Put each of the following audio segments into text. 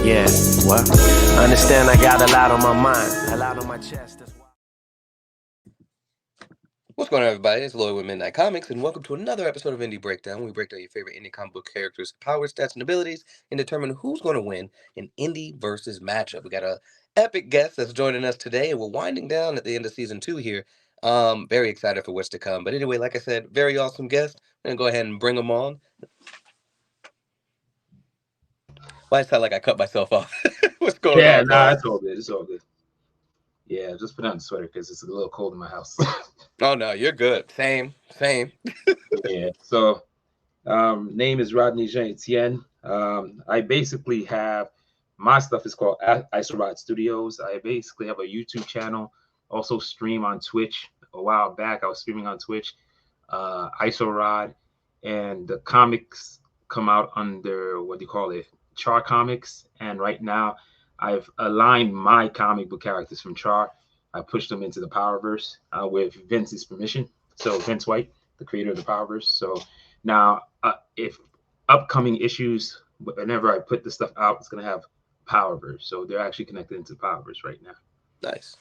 Yeah, what? I understand I got a lot on my mind, a lot on my chest. That's why. What's going on, everybody? It's Lloyd with Midnight Comics, and welcome to another episode of Indie Breakdown, where we break down your favorite indie comic book characters' power, stats, and abilities, and determine who's going to win an indie versus matchup. We got a epic guest that's joining us today, and we're winding down at the end of season 2 here. Very excited for what's to come. But anyway, like I said, very awesome guest. I'm going to go ahead and bring him on. Why does it sound like I cut myself off? What's going on, Nah, Paul? it's all good. It's all good. Yeah, just put on the sweater because it's a little cold in my house. Oh, no, you're good. Same. Yeah. So, name is Rodney Jean-Etienne. I basically have my stuff is called Isorod Studios. I basically have a YouTube channel. Also stream on Twitch. A while back, I was streaming on Twitch. Isorod, and the comics come out under Char Comics. And right now, I've aligned my comic book characters from Char. I pushed them into the Powerverse with Vince's permission. So Vince White, the creator of the Powerverse. So now, if upcoming issues, whenever I put the stuff out, it's going to have Powerverse. So they're actually connected into Powerverse right now. Nice.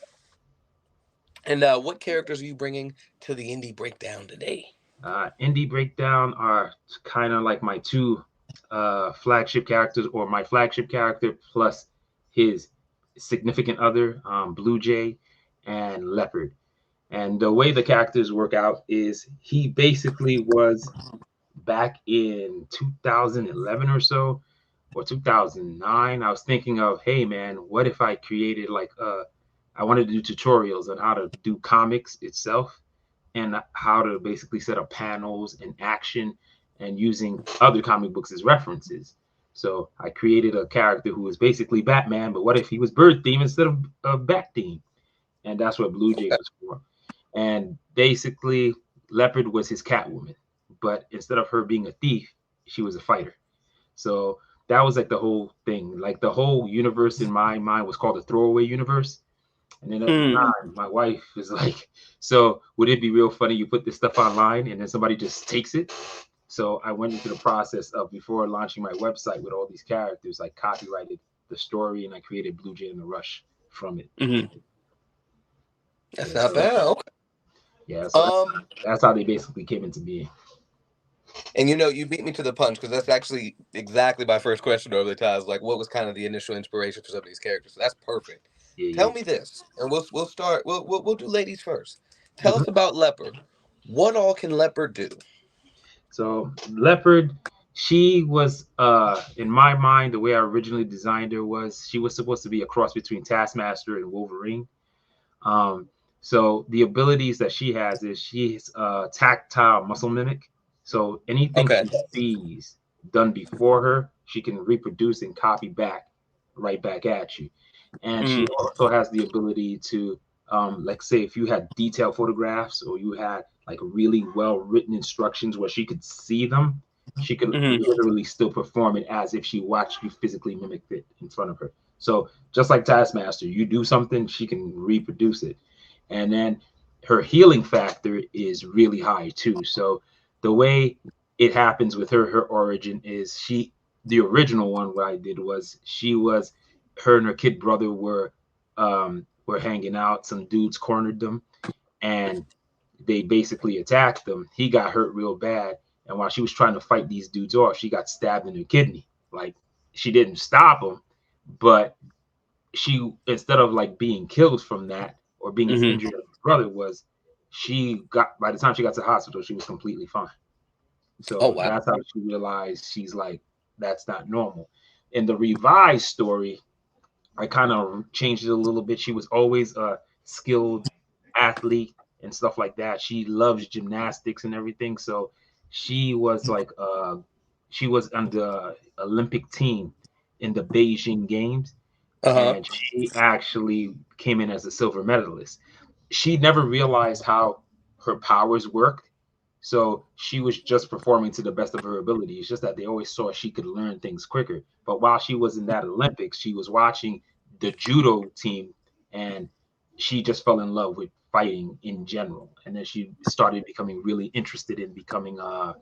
And what characters are you bringing to the Indie Breakdown today? Indie Breakdown are kind of like my two flagship characters, or my flagship character plus his significant other, Bluejay and Leopard. And the way the characters work out is he basically was back in 2011 or so, or 2009. I was thinking of, hey man, what if I created I wanted to do tutorials on how to do comics itself and how to basically set up panels and action and using other comic books as references. So I created a character who was basically Batman, but what if he was bird theme instead of bat theme? And that's what Bluejay was for. And basically, Leopard was his Catwoman, but instead of her being a thief, she was a fighter. So that was like the whole thing. Like the whole universe in my mind was called the Throwaway Universe. And then at the time, my wife was like, so would it be real funny you put this stuff online and then somebody just takes it? So I went into the process of, before launching my website with all these characters, I copyrighted the story and I created Bluejay and the Rush from it. Mm-hmm. That's not bad. Okay. Yeah, so that's how they basically came into being. And you beat me to the punch, because that's actually exactly my first question over the time. Like, what was kind of the initial inspiration for some of these characters? So that's perfect. Tell me this, and we'll start. We'll do ladies first. Tell us about Leopard. What all can Leopard do? So Leopard, she was in my mind, the way I originally designed her was she was supposed to be a cross between Taskmaster and Wolverine. So the abilities that she has is she's a tactile muscle mimic. So anything she sees done before her, she can reproduce and copy back, right back at you. And she also has the ability to, like say, if you had detailed photographs or you had like really well written instructions where she could see them, she could literally still perform it as if she watched you physically mimic it in front of her. So just like Taskmaster, you do something, she can reproduce it. And then her healing factor is really high too. So the way it happens with her origin is the original one, what I did was her and her kid brother were hanging out. Some dudes cornered them and they basically attacked them. He got hurt real bad. And while she was trying to fight these dudes off, she got stabbed in her kidney. Like, she didn't stop him, but she, instead of like being killed from that or being as injured as her brother was, by the time she got to the hospital, she was completely fine. So that's how she realized she's like, that's not normal. In the revised story, I kind of changed it a little bit. She was always a skilled athlete and stuff like that. She loves gymnastics and everything. So she was like, she was on the Olympic team in the Beijing Games. And she actually came in as a silver medalist. She never realized how her powers worked. So she was just performing to the best of her ability. It's just that they always saw she could learn things quicker. But while she was in that Olympics, she was watching the judo team and she just fell in love with fighting in general. And then she started becoming really interested in becoming a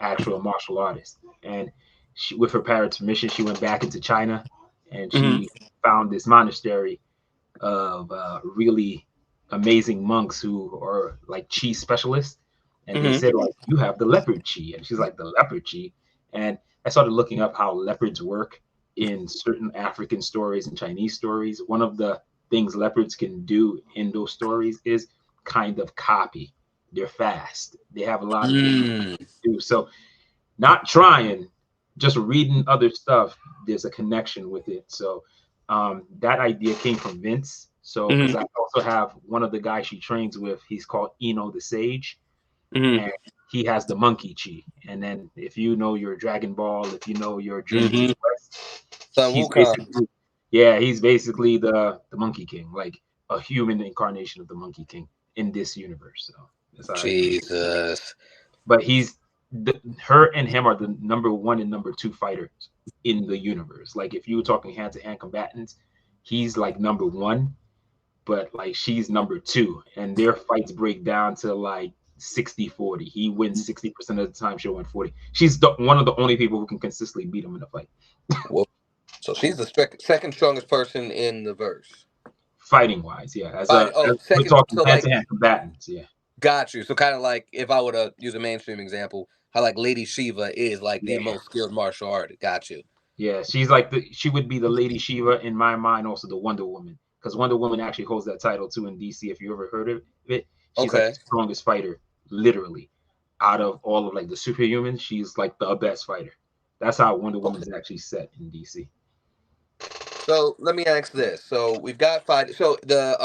actual martial artist. And she, with her parents' permission, she went back into China and Mm-hmm. she found this monastery of really amazing monks who are like chi specialists, and they Mm-hmm. said like, you have the leopard chi, and she's like, the leopard chi. And I started looking up how leopards work in certain African stories and Chinese stories. One of the things leopards can do in those stories is kind of copy. They're fast. They have a lot of things Mm. to do. So not trying, just reading other stuff, there's a connection with it. So that idea came from Vince. So because Mm-hmm. I also have one of the guys she trains with, he's called Eno the Sage, Mm-hmm. and he has the monkey chi. And then if you know your Dragon Ball, if you know your Journey to Mm-hmm. the West, Son he's Wukong. basically, yeah, he's basically the Monkey King, like a human incarnation of the Monkey King in this universe. So that's how I feel. Jesus. But her and him are the number one and number two fighters in the universe. Like if you were talking hand to hand combatants, he's like number one, but like she's number two, and their fights break down to like 60-40. He wins 60% of the time, she'll win 40. She's one of the only people who can consistently beat him in a fight. Well, so she's the second strongest person in the verse. Fighting wise, yeah. Oh, As we're second. talking So hand to like, hand combatants, yeah. got you. So kind of like if I were to use a mainstream example, how like Lady Shiva is like the Yeah. most skilled martial artist. Got you. Yeah, she's like she would be the Lady Shiva in my mind, also the Wonder Woman, because Wonder Woman actually holds that title too in DC. If you ever heard of it, she's like Okay. the strongest fighter, literally, out of all of like the superhumans. She's like the best fighter. That's how Wonder Okay. Woman's actually set in DC. So let me ask this. So we've got five. So the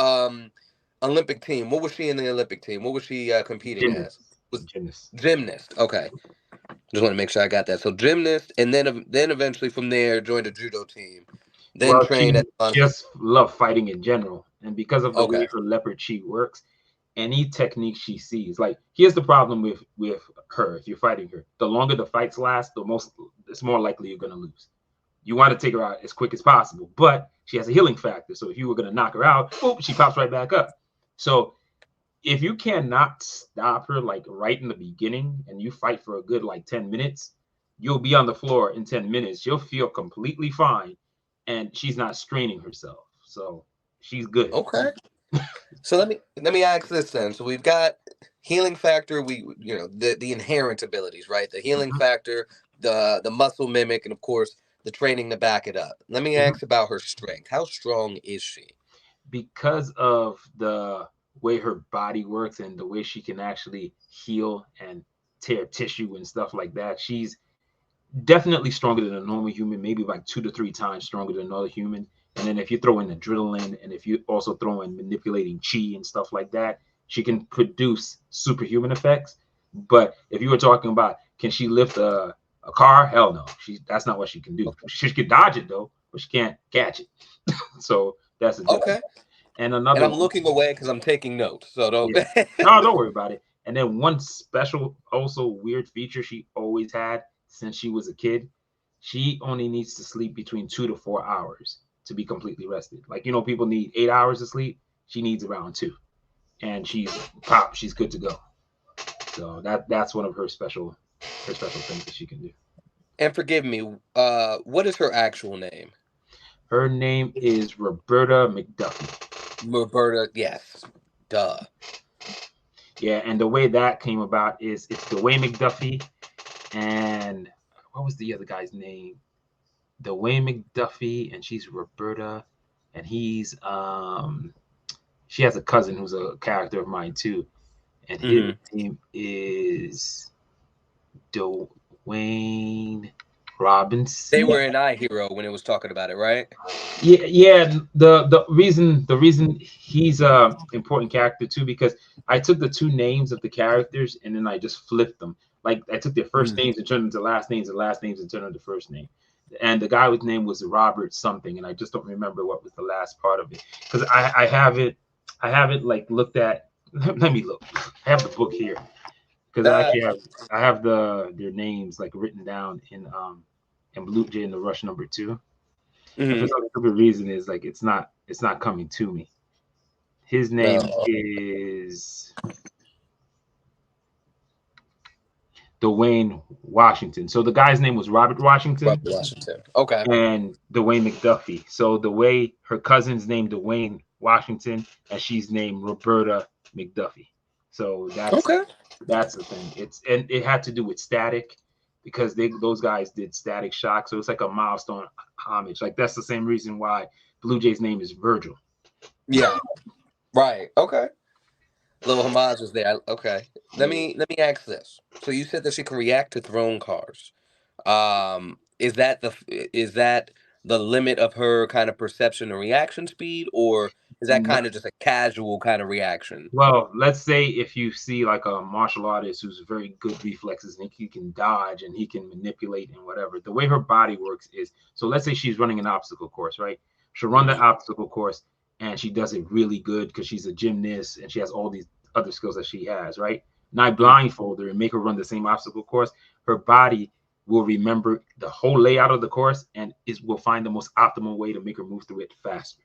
Olympic team. What was she in the Olympic team? What was she competing as? Gymnast, Was gymnast. gymnast. Okay. Just want to make sure I got that. So gymnast, and then eventually from there joined a judo team. Then Well, trained at she just loved fighting in general, and because of the way Okay. her leopard chi works, any technique she sees, like here's the problem with her. If you're fighting her, the longer the fights last, it's more likely you're gonna lose. You want to take her out as quick as possible, but she has a healing factor. So if you were gonna knock her out, boop, she pops right back up. So if you cannot stop her like right in the beginning and you fight for a good like 10 minutes, you'll be on the floor in 10 minutes. She'll feel completely fine and she's not straining herself. So she's good. Okay. So let me ask this then. So we've got healing factor. The inherent abilities, right? The healing Mhm, factor, the muscle mimic, and of course the training to back it up. Let me mhm. ask about her strength. How strong is she? Because of the way her body works and the way she can actually heal and tear tissue and stuff like that, she's definitely stronger than a normal human, maybe like 2 to 3 times stronger than another human. And then if you throw in adrenaline and if you also throw in manipulating chi and stuff like that, she can produce superhuman effects. But if you were talking about can she lift a car, hell no. That's not what she can do. Okay. She can dodge it though, but she can't catch it. So that's a difference. Okay. And And another, I'm looking away because I'm taking notes. So don't. yeah, no, don't worry about it. And then one special, also weird feature she always had since she was a kid, she only needs to sleep between 2 to 4 hours to be completely rested. Like, people need 8 hours of sleep. She needs around two. And she's good to go. So that's one of her special things that she can do. And forgive me. What is her actual name? Her name is Roberta McDuffie. Roberta. Yes. Duh. Yeah, and the way that came about is it's Dwayne McDuffie and what was the other guy's name? Dwayne McDuffie, and she's Roberta, and she has a cousin who's a character of mine too, and his Mm-hmm. name is Dwayne They Robinson. were in I Hero when it was talking about it, right? Yeah, yeah. The reason he's a important character too because I took the two names of the characters and then I just flipped them. Like I took their first names and turned them into last names, and last names and turned them into first name. And the guy whose name was Robert something, and I just don't remember what was the last part of it because I haven't like looked at. Let me look. I have the book here because I have their names like written down in Bluejay in the Rush #2. And for Mm-hmm. some stupid reason is like it's not coming to me. His name No. is Dwayne Washington. So the guy's name was Robert Washington Robert Washington. Okay. and Dwayne McDuffie. So the way her cousin's named Dwayne Washington and she's named Roberta McDuffie. So Okay. that's the thing. And it had to do with Static because those guys did Static Shock. So it's like a milestone homage. Like that's the same reason why Bluejay's name is Virgil. Yeah. Right. Okay. Little homages there. Okay. Let me ask this. So you said that she can react to thrown cards. Is that the limit of her kind of perception and reaction speed, or is that No, kind of just a casual kind of reaction? well, let's say if you see like a martial artist who's very good reflexes and he can dodge and he can manipulate and whatever, the way her body works is so let's say she's running an obstacle course, right? She'll run the obstacle course and she does it really good because she's a gymnast and she has all these other skills that she has, right? And I blindfold her and make her run the same obstacle course. Her body will remember the whole layout of the course and will find the most optimal way to make her move through it faster.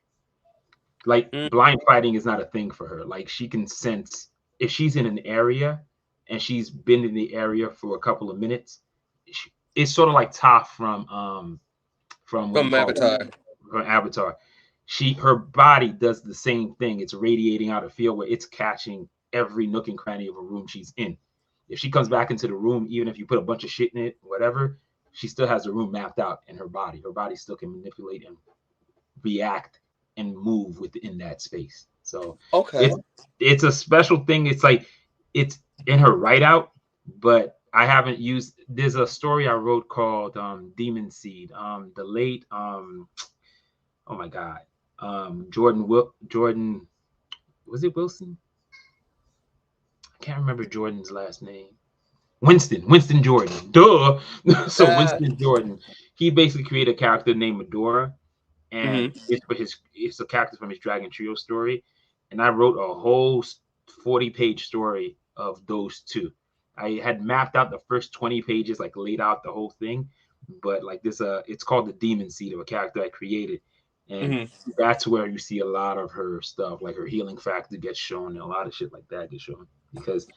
Like blind fighting is not a thing for her. Like she can sense if she's in an area and she's been in the area for a couple of minutes. It's sort of like Toph from what do you From call it? Avatar. From Avatar. Her body does the same thing. It's radiating out a field where it's catching every nook and cranny of a room she's in. If she comes back into the room, even if you put a bunch of shit in it, whatever, she still has the room mapped out in her body. Her body still can manipulate and react and move within that space. So Okay. it's a special thing. It's like it's in her write out, but I haven't used. There's a story I wrote called Demon Seed. The late oh my god, Jordan was it Wilson? I can't remember Jordan's last name. Winston Jordan. Duh. So Winston Jordan, he basically created a character named Medora, and it's a character from his Dragon Trio story. And I wrote a whole 40-page story of those two. I had mapped out the first 20 pages, like laid out the whole thing, but like this it's called the Demon Seed of a character I created. And that's where you see a lot of her stuff, like her healing factor gets shown and a lot of shit like that gets shown because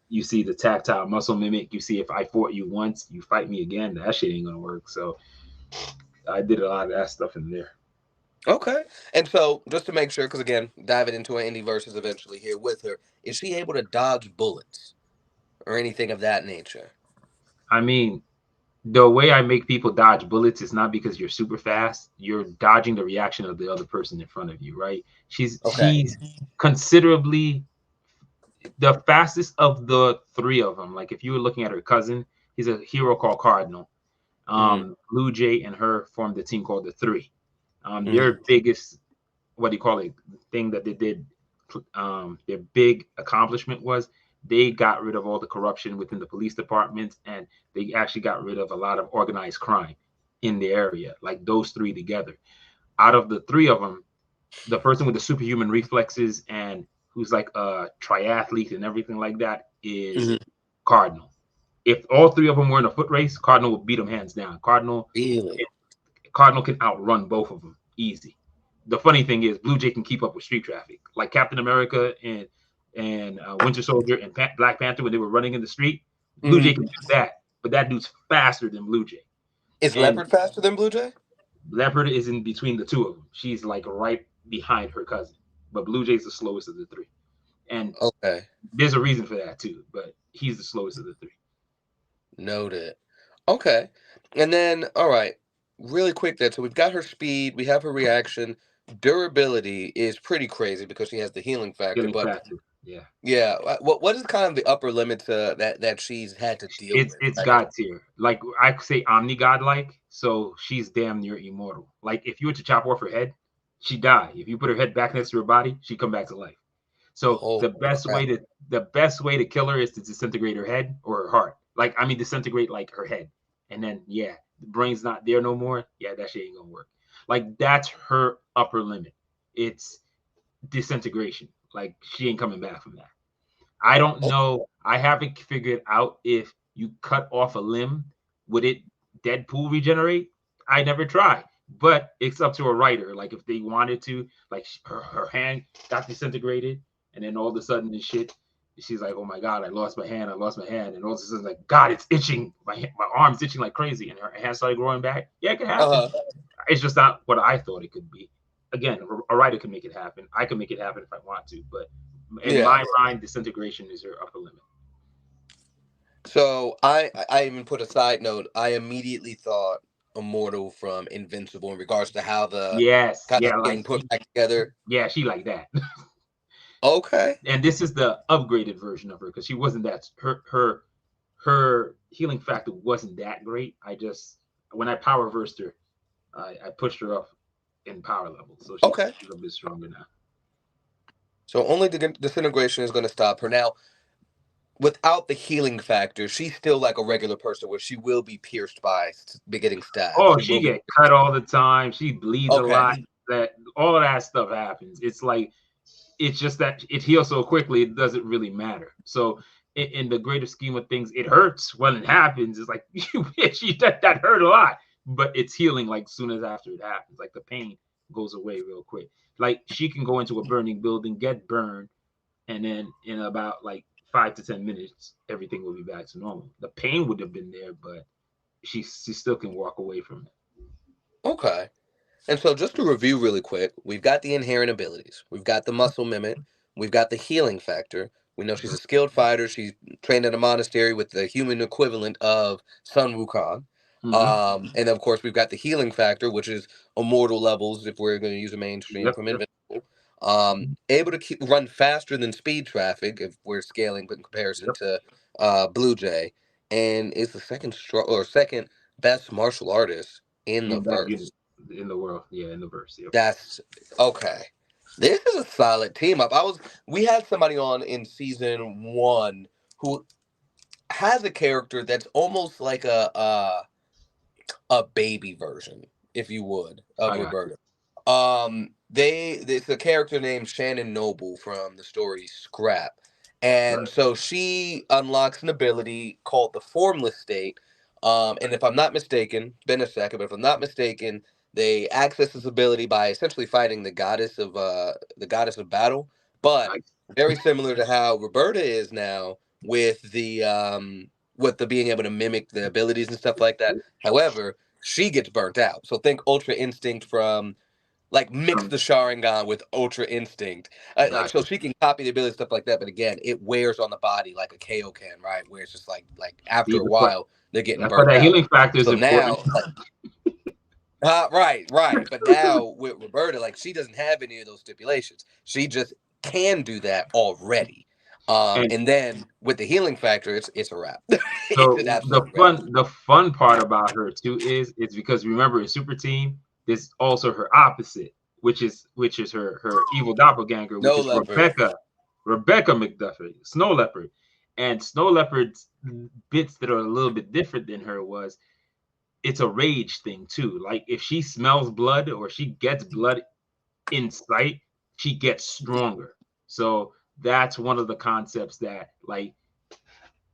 you see the tactile muscle mimic. You see if I fought you once, you fight me again. That shit ain't gonna work. So I did a lot of that stuff in there. Okay. And so, just to make sure, because again, diving into an indie verses eventually here with her, is she able to dodge bullets or anything of that nature? I mean, the way I make people dodge bullets is not because you're super fast. You're dodging the reaction of the other person in front of you, right? She's considerably the fastest of the three of them. Like if you were looking at her cousin, he's a hero called Cardinal. Bluejay and her formed a team called the Three. Their biggest, what do you call it, thing that they did, their big accomplishment was they got rid of all the corruption within the police departments, and they actually got rid of a lot of organized crime in the area, like those three together. Out of the three of them, the person with the superhuman reflexes and who's like a triathlete and everything like that is Cardinal. If all three of them were in a foot race, Cardinal would beat them hands down. Cardinal can outrun both of them easy. The funny thing is, Bluejay can keep up with street traffic, like Captain America and Winter Soldier and Black Panther when they were running in the street. Bluejay can do that, but that dude's faster than Bluejay. Is Leopard faster than Bluejay? Leopard is in between the two of them. She's like right behind her cousin, but Bluejay's the slowest of the three. And there's a reason for that too, but he's the slowest of the three. Noted. Okay. And then, all right, really quick then. So we've got her speed, we have her reaction. Durability is pretty crazy because she has the healing factor. Yeah. What is kind of the upper limit to that she's had to deal with? It's God tier. Like I say Omni God like, so she's damn near immortal. Like if you were to chop off her head, she'd die. If you put her head back next to her body, she'd come back to life. So the best way to kill her is to disintegrate her head or her heart. Like I mean disintegrate like her head. And then the brain's not there no more. Yeah, that shit ain't gonna work. Like that's her upper limit. It's disintegration. Like she ain't coming back from that. I don't know. I haven't figured out if you cut off a limb, would it Deadpool regenerate? I never tried, but it's up to a writer. Like if they wanted to, like her hand got disintegrated, and then all of a sudden this shit, she's like, oh my God, I lost my hand. And all of a sudden, like, God, it's itching. My arm's itching like crazy. And her hand started growing back. Yeah, it can happen. It's just not what I thought it could be. Again, a writer can make it happen. I can make it happen if I want to. But in my mind, disintegration is her upper limit. So I even put a side note. I immediately thought Immortal from Invincible in regards to how the Yes. kind of Yeah, getting put back together. Yeah, she like that. Okay. And this is the upgraded version of her because she wasn't that her healing factor wasn't that great. When I power versed her, I pushed her up in power level, so she's a bit stronger now. So only the disintegration is going to stop her now. Without the healing factor, she's still like a regular person where she will be pierced by getting stabbed. Oh, she get cut all the time. She bleeds a lot. That all of that stuff happens. It's like, it's just that it heals so quickly, it doesn't really matter. So in the greater scheme of things, it hurts when it happens. It's like, that hurt a lot, but it's healing like soon as after it happens. Like the pain goes away real quick. Like she can go into a burning building, get burned, and then in about like 5 to 10 minutes, everything will be back to normal. The pain would have been there, but she still can walk away from it. Okay. And so just to review really quick, we've got the inherent abilities. We've got the muscle mimic. We've got the healing factor. We know she's a skilled fighter. She's trained in a monastery with the human equivalent of Sun Wukong. And of course, we've got the healing factor, which is immortal levels, if we're going to use a mainstream from Invincible. Able to run faster than speed traffic, if we're scaling in comparison to Bluejay, and is the second best martial artist in the verse. In the world, in the verse. Yep. That's okay. This is a solid team up. We had somebody on in season 1 who has a character that's almost like a baby version, if you would, of Roberta. It's a character named Shannon Noble from the story Scrap. And so she unlocks an ability called the Formless State. And if I'm not mistaken, it's been a second, but if I'm not mistaken, they access this ability by essentially fighting the goddess of battle. But very similar to how Roberta is now with the being able to mimic the abilities and stuff like that. However, she gets burnt out. So think Ultra Instinct from, like, mix the Sharingan with Ultra Instinct. Like, so she can copy the ability, stuff like that. But again, it wears on the body like a KO can, right? Where it's just like after a while, they're getting burnt out. That healing factor is important. Now, right. But now with Roberta, like, she doesn't have any of those stipulations. She just can do that already. And then with the healing factor, it's a wrap. So the fun part about her too is it's because, remember, in Super Team, there's also her opposite, which is her evil doppelganger, which is Rebecca McDuffie, Snow Leopard. And Snow Leopard's bits that are a little bit different than her was, it's a rage thing too. Like if she smells blood or she gets blood in sight, she gets stronger. So that's one of the concepts that, like,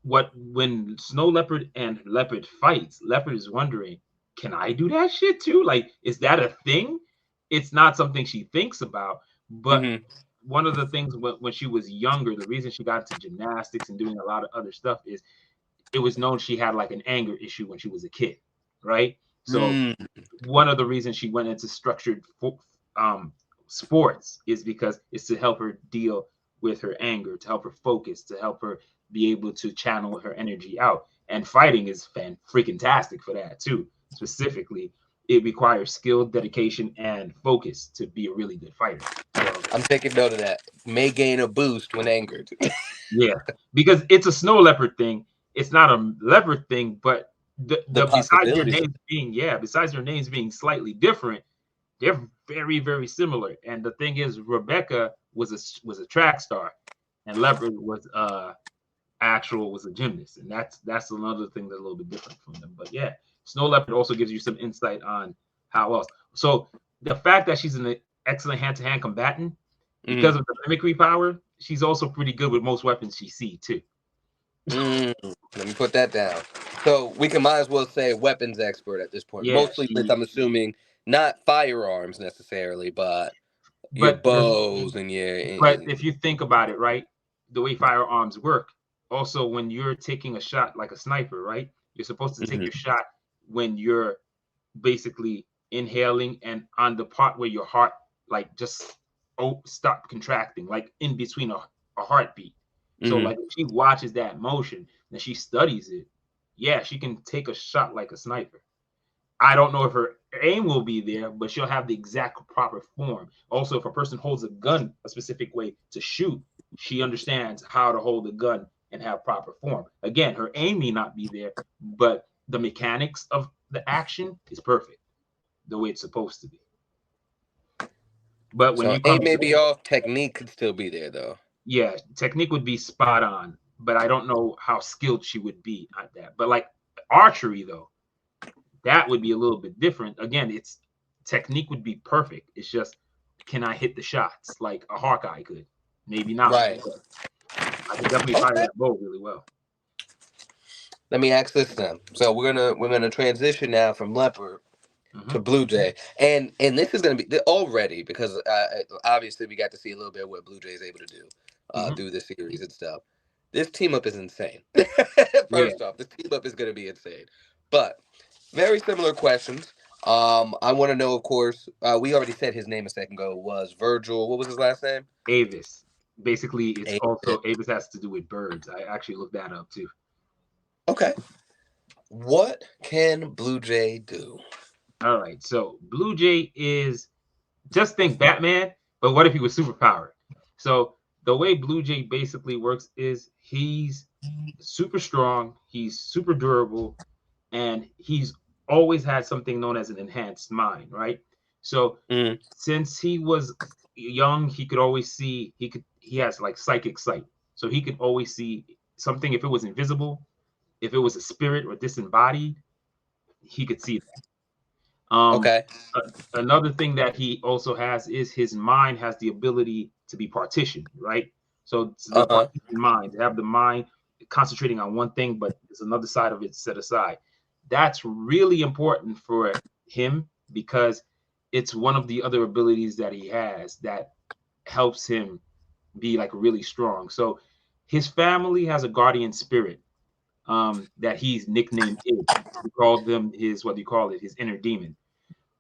when Snow Leopard and Leopard fights, Leopard is wondering, can I do that shit too? Like, is that a thing? It's not something she thinks about, but one of the things when she was younger, the reason she got into gymnastics and doing a lot of other stuff is it was known she had like an anger issue when she was a kid, right? So one of the reasons she went into structured sports is because it's to help her deal with her anger, to help her focus, to help her be able to channel her energy out. And fighting is freaking-tastic for that too. Specifically, it requires skill, dedication, and focus to be a really good fighter. So, I'm taking note of that. May gain a boost when angered. Yeah, because it's a Snow Leopard thing. It's not a leopard thing, but the besides their names being slightly different, they're very, very similar. And the thing is, Rebecca was a track star, and Leopard was a gymnast, and that's another thing that's a little bit different from them. But yeah, Snow Leopard also gives you some insight on how else. So the fact that she's an excellent hand-to-hand combatant, because of the mimicry power, she's also pretty good with most weapons she sees too. Let me put that down. So we might as well say weapons expert at this point. Yeah, mostly I'm assuming not firearms necessarily, but your bows and your. But if you think about it, right, the way firearms work. Also, when you're taking a shot like a sniper, right? You're supposed to take Mhm. your shot when you're basically inhaling and on the part where your heart like just stop contracting, like in between a heartbeat. So Mhm. like if she watches that motion and she studies it, yeah, she can take a shot like a sniper. I don't know if her aim will be there, but she'll have the exact proper form. Also, if a person holds a gun a specific way to shoot, she understands how to hold a gun and have proper form. Again, her aim may not be there, but the mechanics of the action is perfect the way it's supposed to be. But when So you come aim may to, be off, technique could still be there though. yeah, technique would be spot on, but I don't know how skilled she would be at that. But like archery, though, that would be a little bit different. Again, it's technique would be perfect. It's just, can I hit the shots like a Hawkeye could? Maybe not. Right. But I could definitely fire Okay. that bow really well. Let me ask this then. So we're gonna transition now from Leopard Hmm. to Bluejay, and this is gonna be already because obviously we got to see a little bit of what Bluejay is able to do Hmm. through the series and stuff. This team up is insane. Yeah. First off, this team up is gonna be insane, but very similar questions. I want to know, of course. We already said his name a second ago was Virgil. What was his last name? Avis. Basically, it's Avis. also Avis has to do with birds. I actually looked that up too. Okay. What can Bluejay do? All right. So Bluejay is, just think Batman, but what if he was superpowered? So the way Bluejay basically works is he's super strong, he's super durable, and he's always had something known as an enhanced mind, right? So Mm, since he was young, he could always see, he has like psychic sight. So he could always see something if it was invisible, if it was a spirit or disembodied, he could see that. okay. Another thing that he also has is his mind has the ability to be partitioned, right? So it's the Uh huh. partitioned mind, to have the mind concentrating on one thing, but there's another side of it set aside. That's really important for him because it's one of the other abilities that he has that helps him be like really strong. So his family has a guardian spirit that he's nicknamed it. We called them his, what do you call it, his inner demon.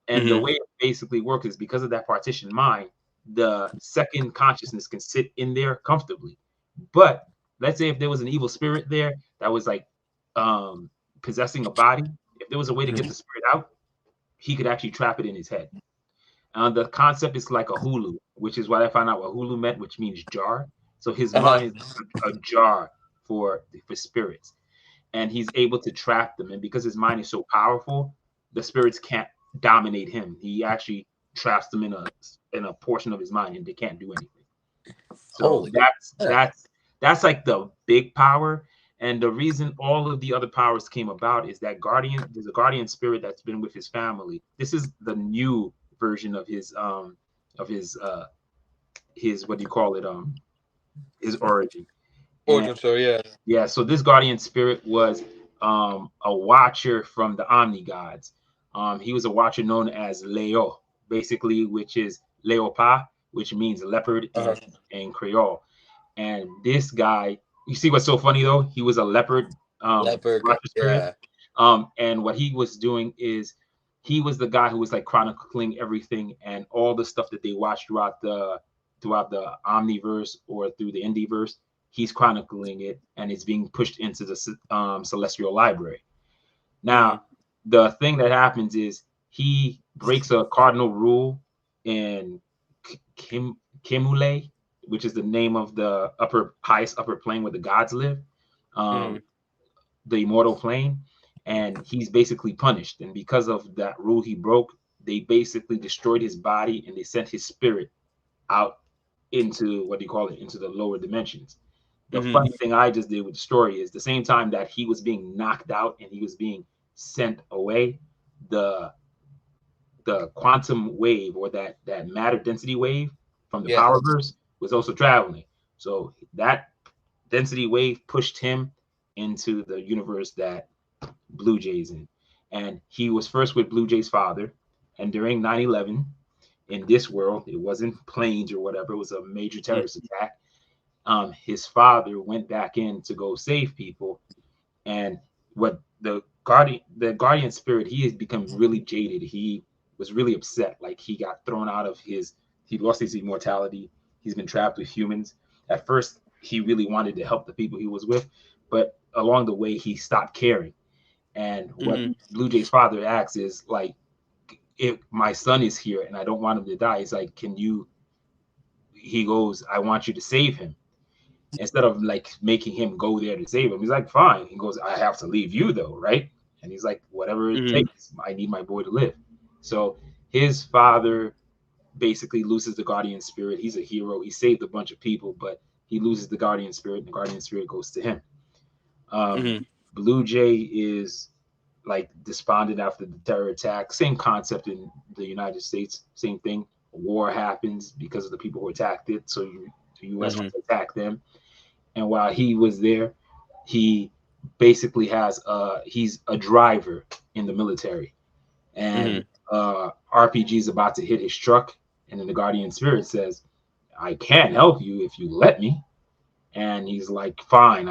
And the Hmm. way it basically works is because of that partition mind, the second consciousness can sit in there comfortably. But let's say if there was an evil spirit there that was like um, possessing a body, if there was a way to get the spirit out, he could actually trap it in his head. The concept is like a hulu, which is what I found out what hulu meant, which means jar. So his Uh huh. mind is a jar for spirits, and he's able to trap them. And because his mind is so powerful, the spirits can't dominate him. He actually traps them in a portion of his mind, and they can't do anything. So Holy. Yeah. that's like the big power. And the reason all of the other powers came about is that there's a guardian spirit that's been with his family. This is the new version of of his what do you call it? His origin. And Origin story. Yeah. yeah, so this guardian spirit was a watcher from the Omni gods. He was a watcher known as Leo, basically, which is Leopard, which means leopard Uh huh. in Creole. And this guy, you see what's so funny though? He was a leopard Leopard. watcher spirit. Yeah. And what he was doing is he was the guy who was like chronicling everything and all the stuff that they watched throughout the Omniverse or through the Indieverse. He's chronicling it and it's being pushed into the Celestial Library. Hmm. Now, the thing that happens is he breaks a cardinal rule in Kim Kimule, which is the name of the highest upper plane where the gods live, Hmm. um, the immortal plane, and he's basically punished. And because of that rule he broke, they basically destroyed his body and they sent his spirit out into what do you call it, into the lower dimensions. The Hmm. funny thing I just did with the story is the same time that he was being knocked out and he was being sent away, the quantum wave or that matter density wave from the Yeah. power verse was also traveling. So that density wave pushed him into the universe that Bluejay's in. And he was first with Bluejay's father. And during 9/11, in this world, it wasn't planes or whatever, it was a major terrorist attack. his father went back in to go save people, and what the guardian spirit, he has become really jaded. He was really upset, like he got thrown out of he lost his immortality. He's been trapped with humans. At first he really wanted to help the people he was with, but along the way he stopped caring. And what Bluejay's father asks is like, if my son is here and I don't want him to die, he's like, can you, he goes, I want you to save him. Instead of like making him go there to save him, he's like, fine. He goes, I have to leave you though, right? And he's like, whatever it takes, I need my boy to live. So his father basically loses the guardian spirit. He's a hero. He saved a bunch of people, but he loses the guardian spirit, and the guardian spirit goes to him. Bluejay is like despondent after the terror attack. Same concept in the United States. Same thing. A war happens because of the people who attacked it. So the U.S. wants to attack them. And while he was there, he basically he's a driver in the military, and RPG is about to hit his truck, and then the guardian spirit says, I can't help you if you let me. And he's like, fine,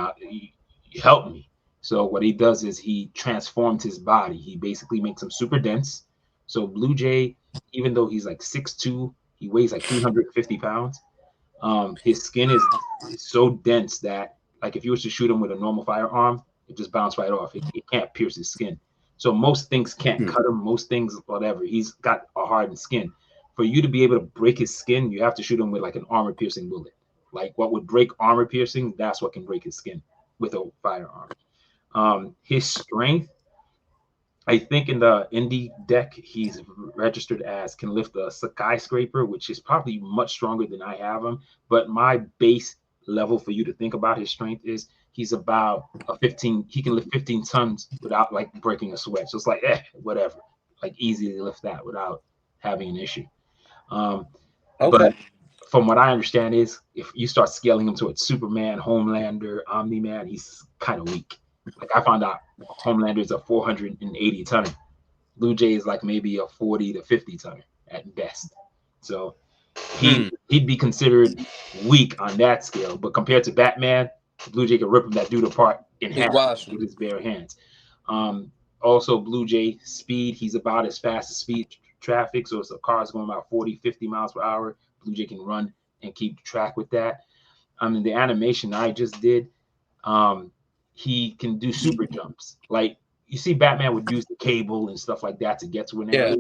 help me. So what he does is he transforms his body. He basically makes him super dense. So Bluejay, even though he's like 6'2", he weighs like 350 pounds. His skin is so dense that like if you was to shoot him with a normal firearm, it just bounced right off. It can't pierce his skin. So most things can't cut him. Most things, whatever. He's got a hardened skin. For you to be able to break his skin, you have to shoot him with like an armor piercing bullet. Like what would break armor piercing, that's what can break his skin with a firearm. His strength, I think in the indie deck, he's registered as can lift a skyscraper, which is probably much stronger than I have him. But my base level for you to think about his strength is he's about a 15. He can lift 15 tons without like breaking a sweat. So it's like, whatever, like easy to lift that without having an issue. But from what I understand is if you start scaling him to a Superman, Homelander, Omni-Man, he's kind of weak. Like I found out Homelander is a 480 tonner. Bluejay is like maybe a 40 to 50 tonner at best. So he'd be considered weak on that scale. But compared to Batman, Bluejay can rip that dude apart in half with his bare hands. Also, Bluejay speed, he's about as fast as speed traffic. So if a car's going about 40, 50 miles per hour, Bluejay can run and keep track with that. The animation I just did, he can do super jumps. Like you see Batman would use the cable and stuff like that to get to an area.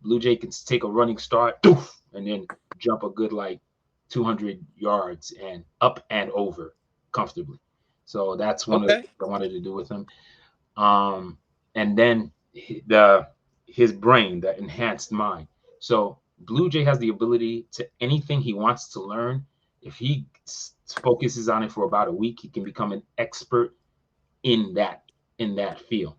Bluejay can take a running start and then jump a good like 200 yards and up and over comfortably. So that's one of the things I wanted to do with him. And then his brain, the enhanced mind. So Bluejay has the ability to anything he wants to learn. If he focuses on it for about a week, he can become an expert in that field.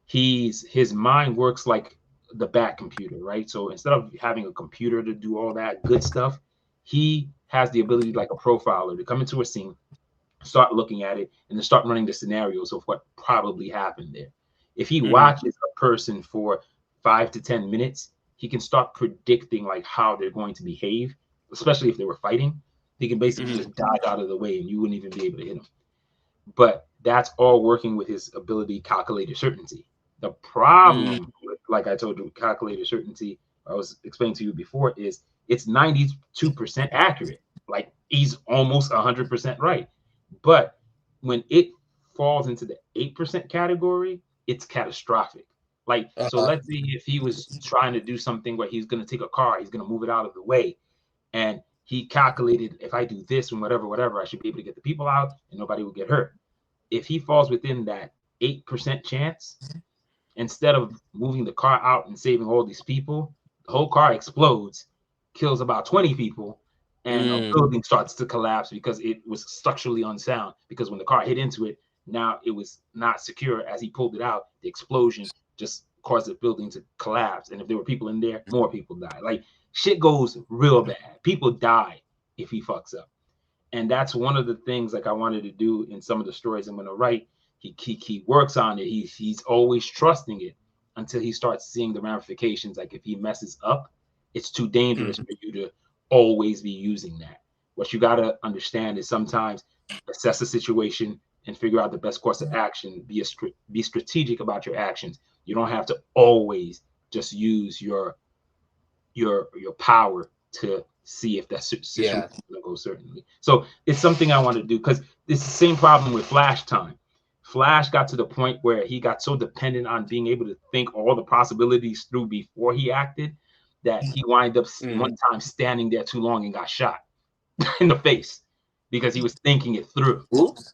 His mind works like the Bat computer, right? So instead of having a computer to do all that good stuff, he has the ability, like a profiler, to come into a scene, start looking at it, and then start running the scenarios of what probably happened there. If he watches a person for 5 to 10 minutes, he can start predicting like how they're going to behave, especially if they were fighting. He can basically just dive out of the way and you wouldn't even be able to hit him. But that's all working with his ability, calculated certainty. The problem, like I told you, calculated certainty, I was explaining to you before, is it's 92% accurate. Like he's almost 100% right. But when it falls into the 8% category, it's catastrophic. Like, so let's see if he was trying to do something where he's going to take a car, he's going to move it out of the way. And he calculated, if I do this and whatever, I should be able to get the people out and nobody will get hurt. If he falls within that 8% chance, instead of moving the car out and saving all these people, the whole car explodes, kills about 20 people, and a building starts to collapse because it was structurally unsound. Because when the car hit into it, now it was not secure. As he pulled it out, the explosion just caused the building to collapse. And if there were people in there, more people die. Like shit goes real bad. People die if he fucks up. And that's one of the things like I wanted to do in some of the stories I'm going to write. He works on it. He's always trusting it until he starts seeing the ramifications. Like if he messes up, it's too dangerous for you to always be using that. what you got to understand is sometimes assess the situation and figure out the best course of action. Be strategic about your actions. You don't have to always just use your power to see if that situation is going to go certainly. So it's something I want to do, because it's the same problem with Flash time. Flash got to the point where he got so dependent on being able to think all the possibilities through before he acted that he wind up one time standing there too long and got shot in the face because he was thinking it through. Oops.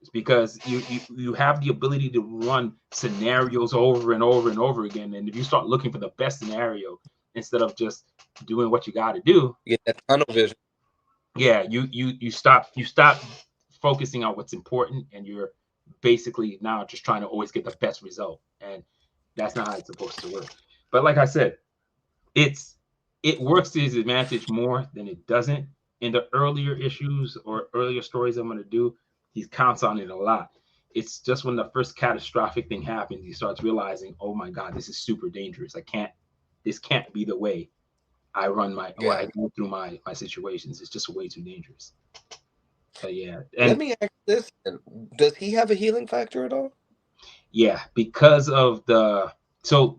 It's because you have the ability to run scenarios over and over and over again, and if you start looking for the best scenario instead of just doing what you got to do, You get that tunnel vision. Yeah, you stop focusing on what's important, and you're basically now just trying to always get the best result, and that's not how it's supposed to work. But like I said, it works to his advantage more than it doesn't. In the earlier issues or earlier stories I'm going to do, he counts on it a lot. It's just when the first catastrophic thing happens, he starts realizing, oh my God, this is super dangerous. This can't be the way I run I go through my situations. It's just way too dangerous. But yeah. And let me ask this: does he have a healing factor at all? Yeah, because of the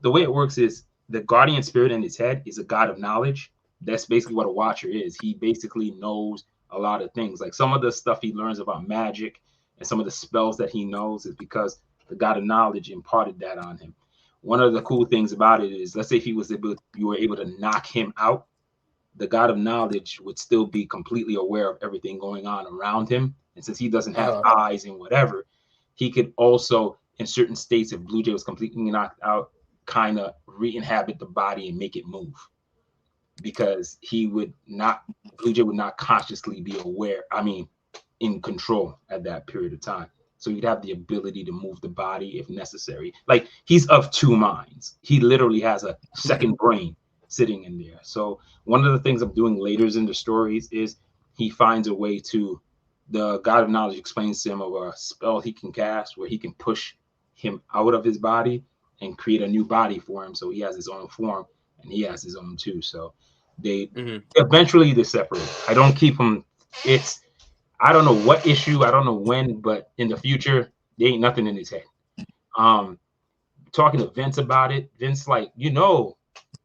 way it works is the guardian spirit in his head is a god of knowledge. That's basically what a watcher is. He basically knows a lot of things. Like some of the stuff he learns about magic and some of the spells that he knows is because the god of knowledge imparted that on him. One of the cool things about it is, let's say if you were able to knock him out, the god of knowledge would still be completely aware of everything going on around him. And since he doesn't have eyes and whatever, he could also, in certain states, if Bluejay was completely knocked out, kind of re-inhabit the body and make it move, because Bluejay would not consciously be in control at that period of time. So you'd have the ability to move the body if necessary. Like, he's of two minds. He literally has a second brain sitting in there. So one of the things I'm doing later in the stories is he finds a way to, the god of knowledge explains to him of a spell he can cast where he can push him out of his body and create a new body for him. So he has his own form and he has his own too. So they eventually they separate. I don't keep them. I don't know what issue, I don't know when, but in the future, there ain't nothing in his head. Talking to Vince about it, Vince like,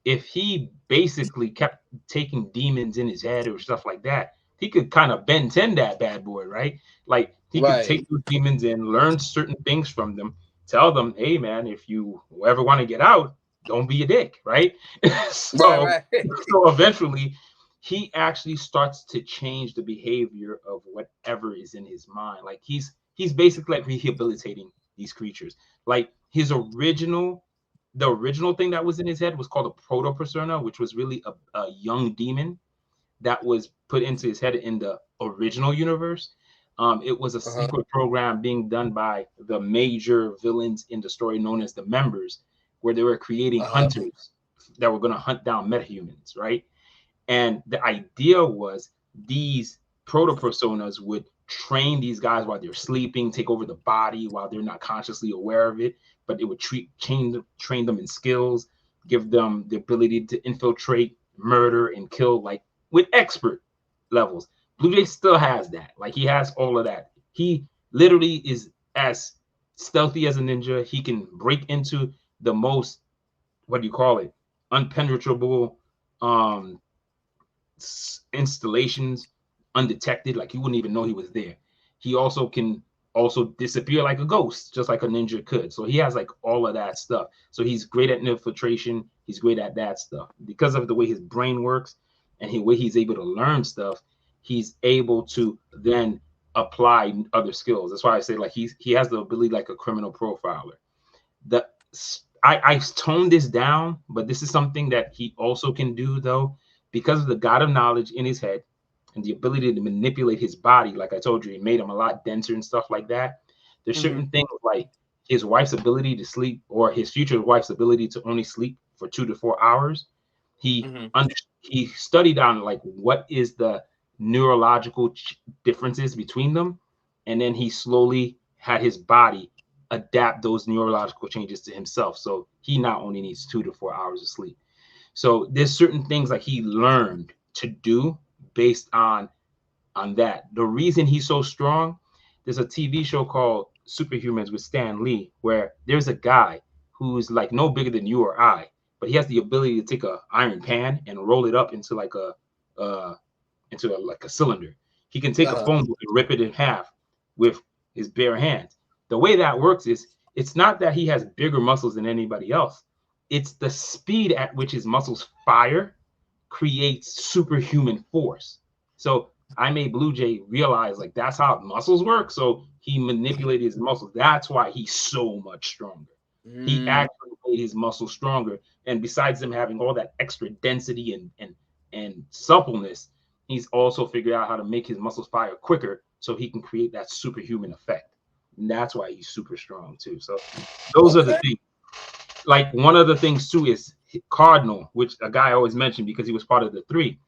if he basically kept taking demons in his head or stuff like that, he could kind of Ben 10 that bad boy, right? Like he could take those demons in, learn certain things from them, tell them, hey man, if you ever want to get out, don't be a dick, right? So eventually he actually starts to change the behavior of whatever is in his mind. Like he's basically like rehabilitating these creatures. Like the original thing that was in his head was called a proto persona, which was really a young demon that was put into his head in the original universe. It was a secret program being done by the major villains in the story known as the Members, where they were creating hunters that were going to hunt down metahumans, right? And the idea was these proto personas would train these guys while they're sleeping, take over the body while they're not consciously aware of it, but it would train them in skills, give them the ability to infiltrate, murder, and kill, like with expert levels. Bluejay still has that. Like he has all of that. He literally is as stealthy as a ninja. He can break into the most, unpenetrable installations undetected. Like you wouldn't even know he was there. He also can disappear like a ghost, just like a ninja could. So he has like all of that stuff. So he's great at infiltration. He's great at that stuff. Because of the way his brain works and the way he's able to learn stuff, he's able to then apply other skills. That's why I say like he has the ability like a criminal profiler. I toned this down, but this is something that he also can do though, because of the god of knowledge in his head and the ability to manipulate his body. Like I told you, it made him a lot denser and stuff like that. There's certain things like his wife's ability to sleep, or his future wife's ability to only sleep for 2 to 4 hours. He studied on like what is the neurological differences between them, and then he slowly had his body adapt those neurological changes to himself. So he not only needs 2 to 4 hours of sleep. So there's certain things like he learned to do based on on that. The reason he's so strong, there's a TV show called Superhumans with Stan Lee, where there's a guy who's like no bigger than you or I, but he has the ability to take a iron pan and roll it up into like a cylinder. He can take a phone book and rip it in half with his bare hands. The way that works is it's not that he has bigger muscles than anybody else. It's the speed at which his muscles fire creates superhuman force. So I made Bluejay realize like that's how muscles work. So he manipulated his muscles. That's why he's so much stronger. He actually made his muscles stronger. And besides them having all that extra density and suppleness, he's also figured out how to make his muscles fire quicker so he can create that superhuman effect. And that's why he's super strong too. So those are the things. Like one of the things too is Cardinal, which a guy I always mentioned because he was part of the 3.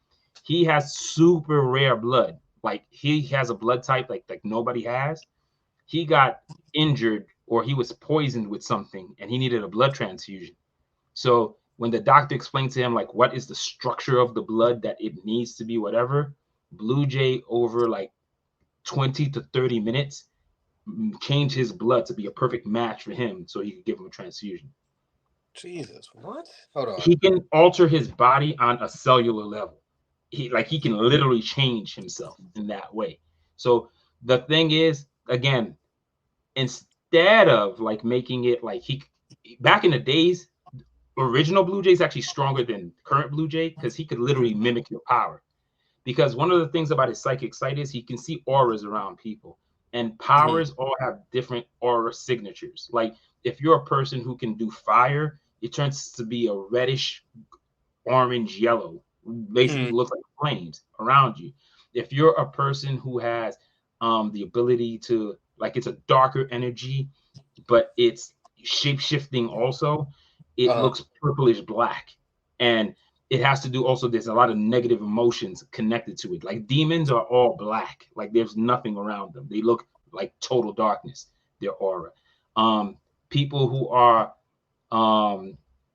He has super rare blood. Like he has a blood type like nobody has. He got injured or he was poisoned with something and he needed a blood transfusion. So when the doctor explained to him like what is the structure of the blood that it needs to be, whatever, Bluejay over like 20 to 30 minutes changed his blood to be a perfect match for him so he could give him a transfusion. Jesus, what? Hold on. He can alter his body on a cellular level. He can literally change himself in that way. So the thing is, again, instead of like making it like back in the days, original Bluejay is actually stronger than current Bluejay because he could literally mimic your power. Because one of the things about his psychic sight is he can see auras around people, and powers all have different aura signatures. Like if you're a person who can do fire, it turns to be a reddish, orange, yellow, basically looks like flames around you. If you're a person who has the ability to, like, it's a darker energy, but it's shape-shifting also, it looks purplish black. And it has to do also, there's a lot of negative emotions connected to it. Like demons are all black. Like there's nothing around them. They look like total darkness, their aura. People who are,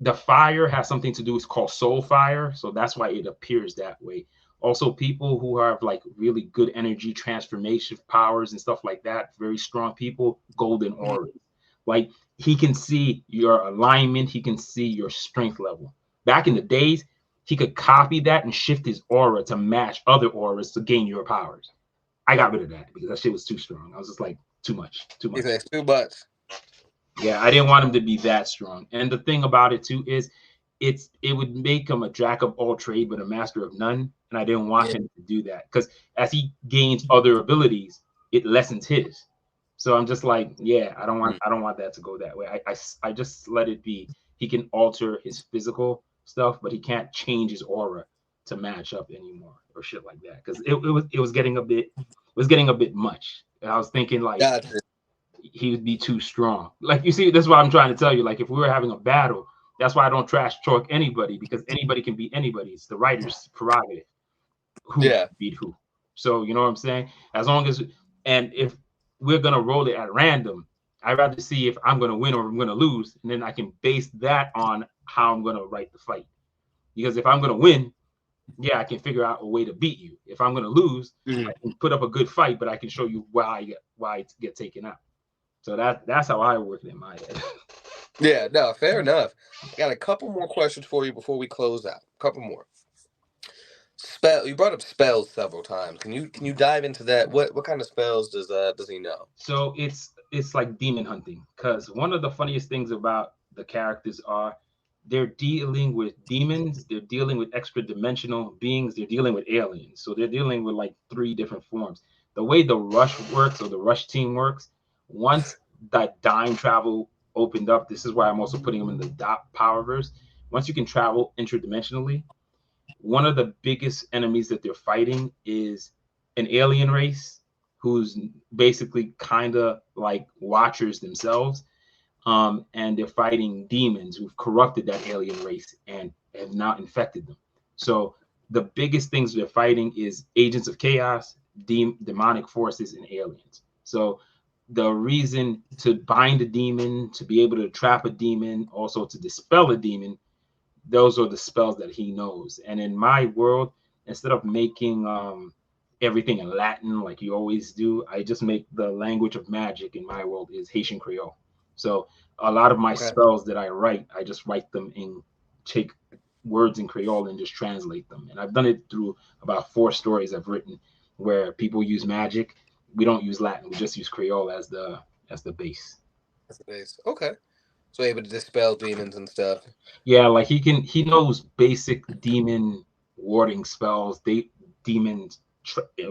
the fire has something to do, it's called soul fire. So that's why it appears that way. Also, people who have like really good energy transformation powers and stuff like that, very strong people, golden aura. Like he can see your alignment. He can see your strength level. Back in the days, he could copy that and shift his aura to match other auras to gain your powers. I got rid of that because that shit was too strong. I was just like, too much. It's too much. Yeah, I didn't want him to be that strong. And the thing about it too is it would make him a jack of all trade but a master of none. And I didn't want him to do that because as he gains other abilities, it lessens his. So I'm just like, yeah, I don't want that to go that way. I just let it be. He can alter his physical stuff, but he can't change his aura to match up anymore or shit like that. Because it was getting a bit much. And I was thinking like he would be too strong. Like you see, that's what I'm trying to tell you. Like if we were having a battle, that's why I don't trash talk anybody because anybody can beat anybody. It's the writer's prerogative. Who beat who? So you know what I'm saying? As long as, and if we're gonna roll it at random, I'd rather see if I'm gonna win or I'm gonna lose, and then I can base that on how I'm gonna write the fight. Because if I'm gonna win, yeah, I can figure out a way to beat you. If I'm gonna lose, I can put up a good fight, but I can show you why I get taken out. So that's how I work in my head. Yeah, no, fair enough. I got a couple more questions for you before we close out. A couple more. You brought up spells several times. Can you dive into that? What kind of spells does he know? So it's like demon hunting, because one of the funniest things about the characters are they're dealing with demons, they're dealing with extra dimensional beings, they're dealing with aliens. So they're dealing with like 3 different forms. The way the Rush works, or the Rush team works, once that time travel opened up, this is why I'm also putting them in the dot powerverse. Once you can travel interdimensionally, one of the biggest enemies that they're fighting is an alien race who's basically kind of like watchers themselves. And they're fighting demons who've corrupted that alien race and have now infected them. So the biggest things they're fighting is agents of chaos, demonic forces, and aliens. So the reason to bind a demon, to be able to trap a demon, also to dispel a demon, those are the spells that he knows. And in my world, instead of making everything in Latin like you always do. I just make the language of magic in my world is Haitian Creole. So a lot of my Okay. spells that I write, I just write them in, take words in Creole and just translate them. And I've done it through about 4 stories I've written where people use magic. We don't use Latin. We just use Creole as the base. That's the base. Okay. So able to dispel demons and stuff. Yeah, like he knows basic demon warding spells, demon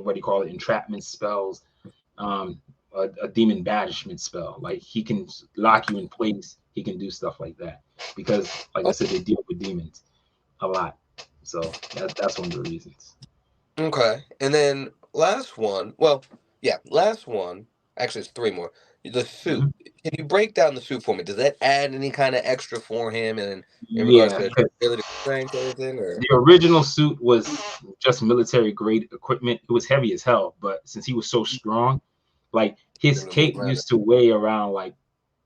what do you call it, entrapment spells, um, a demon banishment spell. Like he can lock you in place. He can do stuff like that because, like I said, they deal with demons a lot. So that's one of the reasons. Okay. And then last one. Well, yeah, last one. Actually, it's 3 more. The suit. Mhm. Can you break down the suit for me? Does that add any kind of extra for him in regards Yeah, to ability, strength, or anything? Or the original suit was just military grade equipment. It was heavy as hell, but since he was so strong, like his didn't move cape around it? used to weigh around like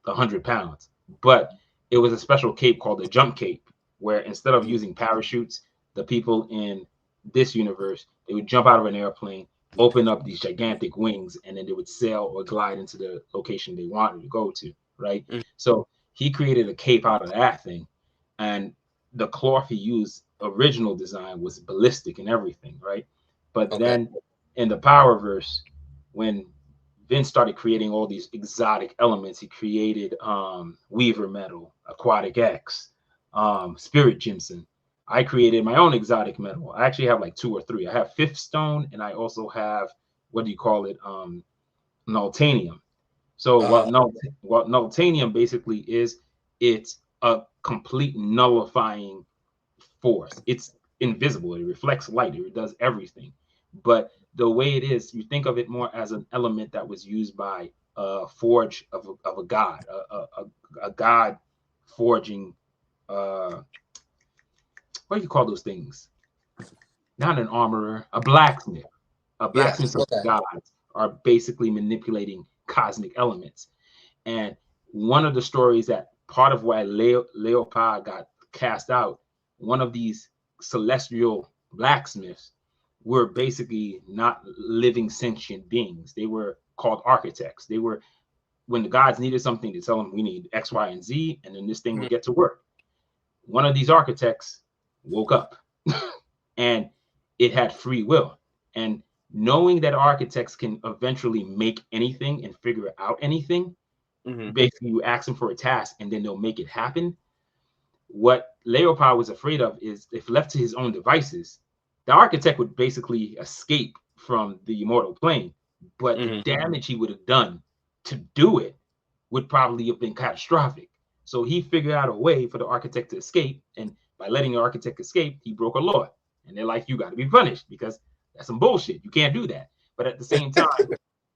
100 pounds, but it was a special cape called the jump cape, where instead of using parachutes, the people in this universe they would jump out of an airplane, open up these gigantic wings, and then they would sail or glide into the location they wanted to go to. Right. Mhm. So he created a cape out of that thing, and the cloth he used original design was ballistic and everything. Right. But Okay. then in the Powerverse, when Vince started creating all these exotic elements. He created Weaver Metal, Aquatic X, Spirit Jimson. I created my own exotic metal. I actually have like 2 or 3. I have Fifth Stone, and I also have what do you call it? Nultanium. So Uh-huh. what Nultanium basically is, it's a complete nullifying force. It's invisible. It reflects light. It does everything. But the way it is, you think of it more as an element that was used by a forge of a god, a god forging. What do you call those things? Not an armorer, a blacksmith. A Yes. blacksmith of Okay. gods are basically manipulating cosmic elements. And one of the stories that part of why Leopard got cast out, one of these celestial blacksmiths were basically not living sentient beings. They were called architects. They were, when the gods needed something, to tell them we need X, Y, and Z, and then this thing would Mhm. get to work. One of these architects woke up and it had free will. And knowing that architects can eventually make anything and figure out anything, Mhm. basically you ask them for a task and then they'll make it happen. What Leopard was afraid of is if left to his own devices, the architect would basically escape from the immortal plane, but the Mhm. damage he would have done to do it would probably have been catastrophic. So he figured out a way for the architect to escape, and by letting the architect escape, he broke a law. And they're like, you got to be punished because that's some bullshit. You can't do that. But at the same time,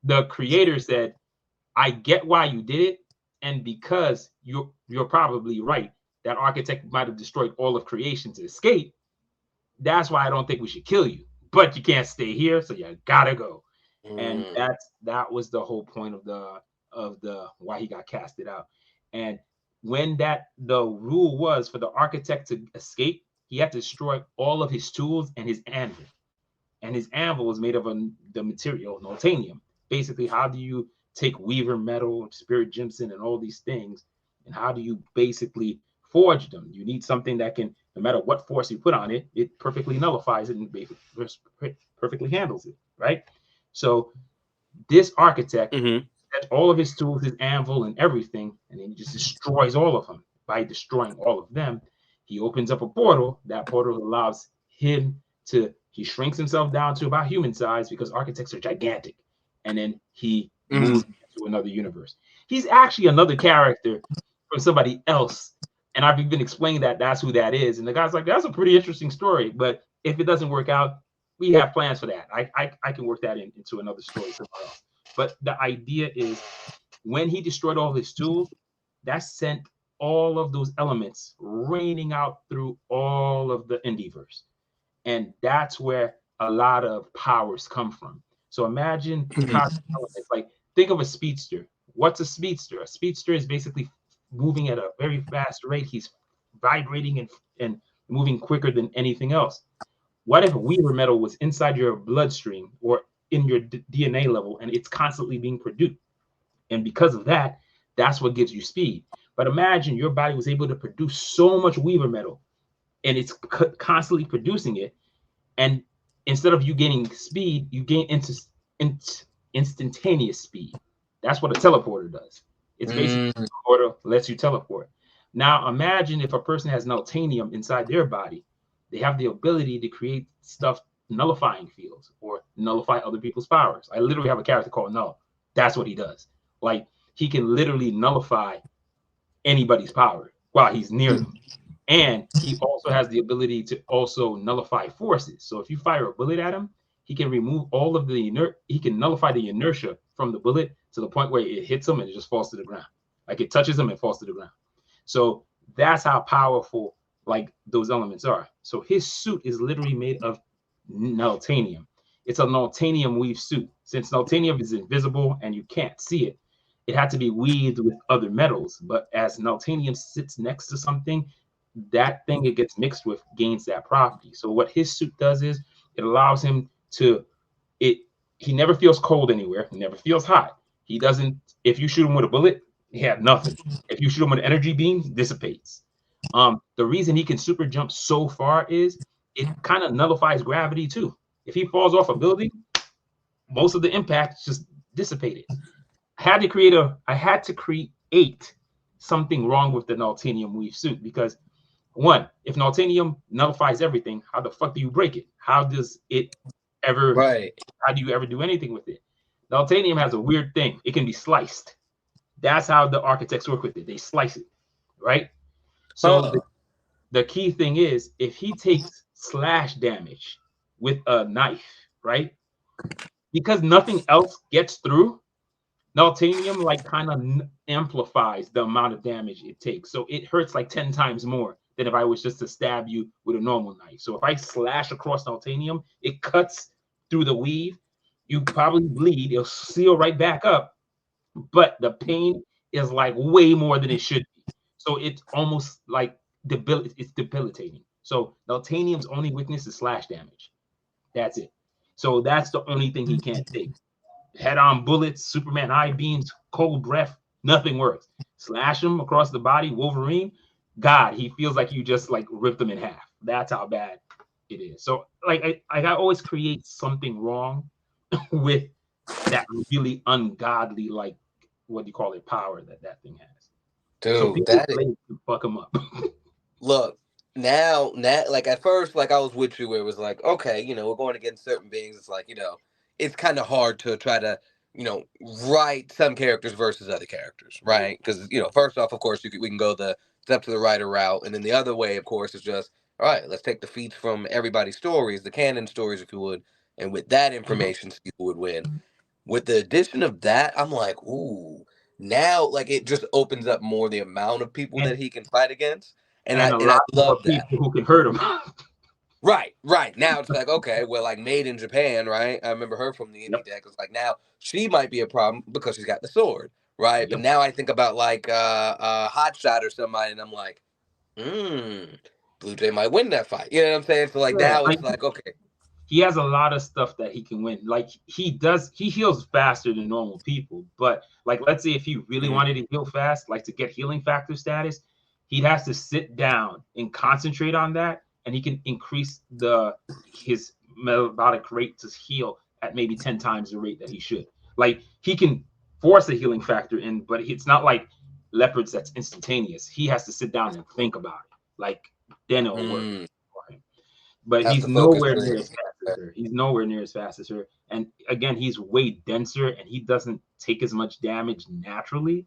the creator said, I get why you did it, and because you're probably right, that architect might have destroyed all of creation to escape. That's why I don't think we should kill you. But you can't stay here, so you gotta go. And Mm. that was the whole point of the why he got casted out. And when that the rule was for the architect to escape, he had to destroy all of his tools and his anvil. And his anvil was made of the material Nultanium. Basically, how do you take Weaver Metal, Spirit Jimson, and all these things, and how do you basically forge them? You need something that can, no matter what force you put on it, it perfectly nullifies it and perfectly handles it, right? So this architect Mhm. sets all of his tools, his anvil, and everything, and then he just destroys all of them. By destroying all of them, he opens up a portal. That portal allows him to, he shrinks himself down to about human size because architects are gigantic, and then he moves Mhm. to another universe. He's actually another character from somebody else, and I've been explaining that that's who that is. And the guy's like, that's a pretty interesting story, but if it doesn't work out, we have plans for that. I can work that into another story somewhere else. But the idea is when he destroyed all his tools, that sent all of those elements raining out through all of the Indieverse. And that's where a lot of powers come from. So imagine Mhm. cosmic elements. Like think of a speedster. What's a speedster? A speedster is basically moving at a very fast rate. He's vibrating and moving quicker than anything else. What if weaver metal was inside your bloodstream or in your DNA level, and it's constantly being produced? And because of that, that's what gives you speed. But imagine your body was able to produce so much weaver metal, and it's constantly producing it. And instead of you gaining speed, you gain instantaneous speed. That's what a teleporter does. It's basically a teleporter lets you teleport. Now imagine if a person has naltanium inside their body, they have the ability to create stuff nullifying fields or nullify other people's powers. I literally have a character called Null. That's what he does. Like he can literally nullify anybody's power while he's near them. And he also has the ability to also nullify forces. So if you fire a bullet at him, he can remove all of the he can nullify the inertia from the bullet to the point where it hits him and it just falls to the ground. Like it touches him and falls to the ground. So that's how powerful like those elements are. So his suit is literally made of naltanium. It's a naltanium weave suit. Since naltanium is invisible and you can't see it, it had to be weaved with other metals. But as naltanium sits next to something, that thing it gets mixed with gains that property. So what his suit does is it allows him to he never feels cold anywhere, he never feels hot. He doesn't, if you shoot him with a bullet, he had nothing. If you shoot him with an energy beam, he dissipates. The reason he can super jump so far is it kind of nullifies gravity too. If he falls off a building, most of the impact is just dissipated. I had to create something wrong with the naltanium weave suit because one, if naltanium nullifies everything, how the fuck do you break it? How does it ever? Right. How do you ever do anything with it? Naltanium has a weird thing. It can be sliced. That's how the architects work with it. They slice it, right? So the key thing is if he takes slash damage with a knife, right? Because nothing else gets through, naltanium like kind of amplifies the amount of damage it takes. So it hurts like 10 times more than if I was just to stab you with a normal knife. So if I slash across naltanium, it cuts through the weave. You probably bleed. It'll seal right back up. But the pain is like way more than it should be. So it's almost like it's debilitating. So naltanium's only weakness is slash damage. That's it. So that's the only thing he can't take. Head-on bullets, Superman eye beams, cold breath, nothing works. Slash him across the body, Wolverine, God, he feels like you just like ripped him in half. That's how bad it is. So like I always create something wrong with that really ungodly, like what do you call it, power that thing has. Dude, so people can fuck him up. Look, now, like at first, like I was with you where it was like, okay, you know, we're going against certain beings. It's like, you know, it's kind of hard to try to, you know, write some characters versus other characters, right? Because, you know, first off, of course, we can go the step to the writer route. And then the other way, of course, is just, all right, let's take the feats from everybody's stories, the canon stories, if you would. And with that information, see who would win. With the addition of that, I'm like, ooh, now like it just opens up more the amount of people that he can fight against. And a I lot love of that. people who can hurt him. Right. Now it's like, okay, well, like Made in Japan, right? I remember her from the indie deck. It's like now she might be a problem because she's got the sword, right? But now I think about like Hot Shot or somebody, and I'm like, Bluejay might win that fight. You know what I'm saying? So like now it's like, okay. He has a lot of stuff that he can win. Like he heals faster than normal people. But like, let's say if he really wanted to heal fast, like to get healing factor status, he'd have to sit down and concentrate on that, and he can increase his metabolic rate to heal at maybe 10 times the rate that he should. Like he can force a healing factor in, but it's not like Leopards that's instantaneous. He has to sit down and think about it. Like then it'll work for him. But he's nowhere near as fast as her. He's nowhere near as fast as her. And again, he's way denser and he doesn't take as much damage naturally.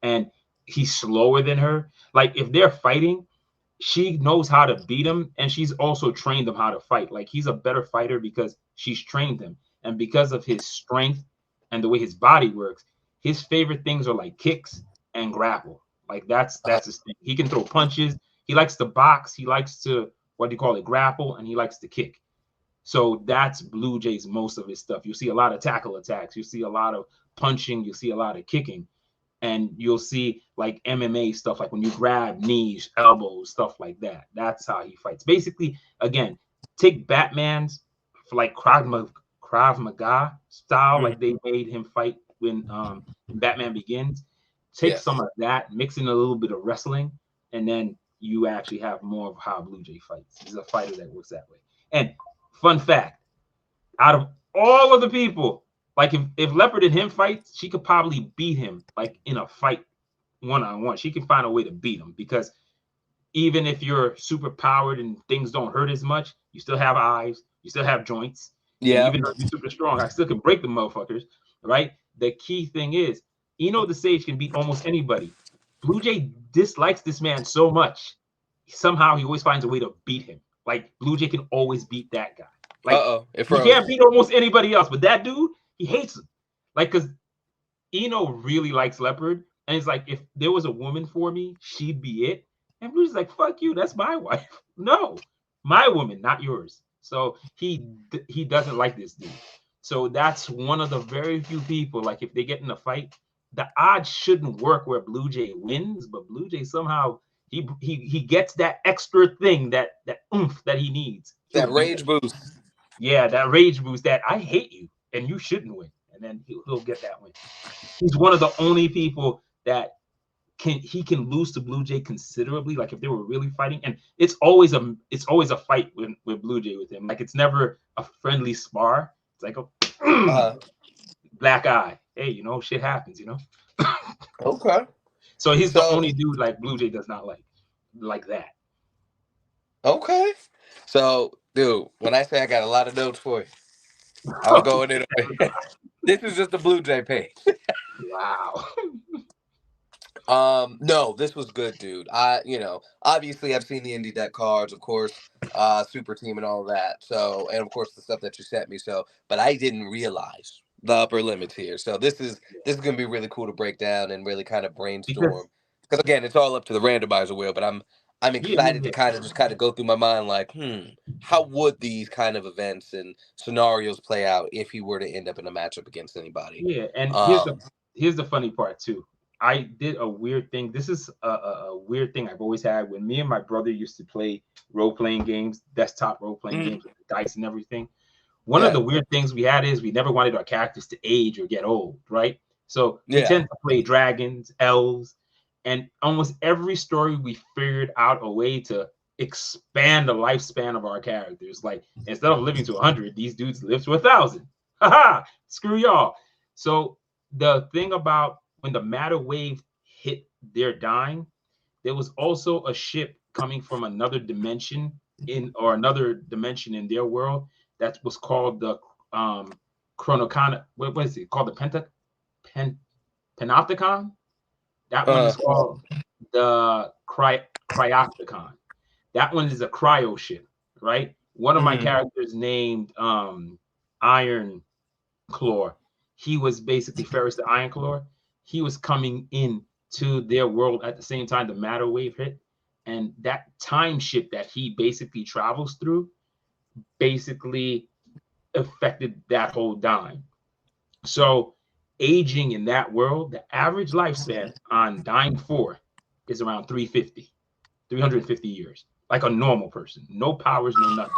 And he's slower than her. Like if they're fighting, she knows how to beat him, and she's also trained him how to fight. Like he's a better fighter because she's trained him. And because of his strength and the way his body works, his favorite things are like kicks and grapple. Like that's his thing. He can throw punches. He likes to box. He likes to grapple, and he likes to kick. So that's Bluejay's most of his stuff. You see a lot of tackle attacks. You see a lot of punching. You see a lot of kicking. And you'll see like MMA stuff, like when you grab knees, elbows, stuff like that. That's how he fights. Basically, again, take Batman's for like Krav Maga style, like they made him fight when Batman Begins. Take some of that, mix in a little bit of wrestling, and then you actually have more of how Bluejay fights. He's a fighter that works that way. And fun fact, out of all of the people, like if Leopard and him fight, she could probably beat him like in a fight one-on-one. She can find a way to beat him because even if you're super powered and things don't hurt as much, you still have eyes, you still have joints. Yeah. Even though you're super strong, I still can break the motherfuckers, right? The key thing is, the Sage can beat almost anybody. Bluejay dislikes this man so much. Somehow he always finds a way to beat him. Like Bluejay can always beat that guy. Like he can't beat almost anybody else, but that dude, he hates him. Like, because really likes Leopard, and he's like, if there was a woman for me, she'd be it. And Bluejay's like, fuck you, that's my wife. No, my woman, not yours. So he doesn't like this dude. So that's one of the very few people, like if they get in a fight, the odds shouldn't work where Bluejay wins, but Bluejay somehow he gets that extra thing, that oomph that he needs. That rage boost. Yeah, that rage boost, that I hate you and you shouldn't win. And then he'll get that win. He's one of the only people that he can lose to Bluejay considerably. Like if they were really fighting, and it's always a fight with Bluejay with him. Like it's never a friendly spar. It's like a black eye. Hey, shit happens, Okay. So he's the only dude like Bluejay does not like that. Okay. So, dude, when I say I got a lot of notes for you, I'm going in. This is just the Bluejay page. Wow. No, this was good, dude. Obviously I've seen the indie deck cards, of course, super team and all of that. So, and of course the stuff that you sent me. So, but I didn't realize the upper limits here. So this is gonna be really cool to break down and really kind of brainstorm. Because again, it's all up to the randomizer wheel, but I'm excited to kind of go through my mind like, how would these kind of events and scenarios play out if he were to end up in a matchup against anybody? Yeah, and here's the funny part too. I did a weird thing. This is a weird thing I've always had. When me and my brother used to play role-playing games, desktop role-playing games with the dice and everything, one of the weird things we had is we never wanted our characters to age or get old, right? So we tend to play dragons, elves, and almost every story we figured out a way to expand the lifespan of our characters. Like instead of living to 100, these dudes live to 1,000. Haha, screw y'all. So the thing about when the matter wave hit their dying, there was also a ship coming from another dimension in their world that was called the Chronocon. What is it called? The Panopticon. That one is called the Cryopticon. That one is a cryo ship, right? One of my characters named Iron Claw. He was basically Ferris the Iron Claw. He was coming in to their world at the same time the matter wave hit, and that time ship that he basically travels through basically affected that whole dime. So aging in that world, the average lifespan on Dime 4 is around 350 years, like a normal person. No powers, no nothing.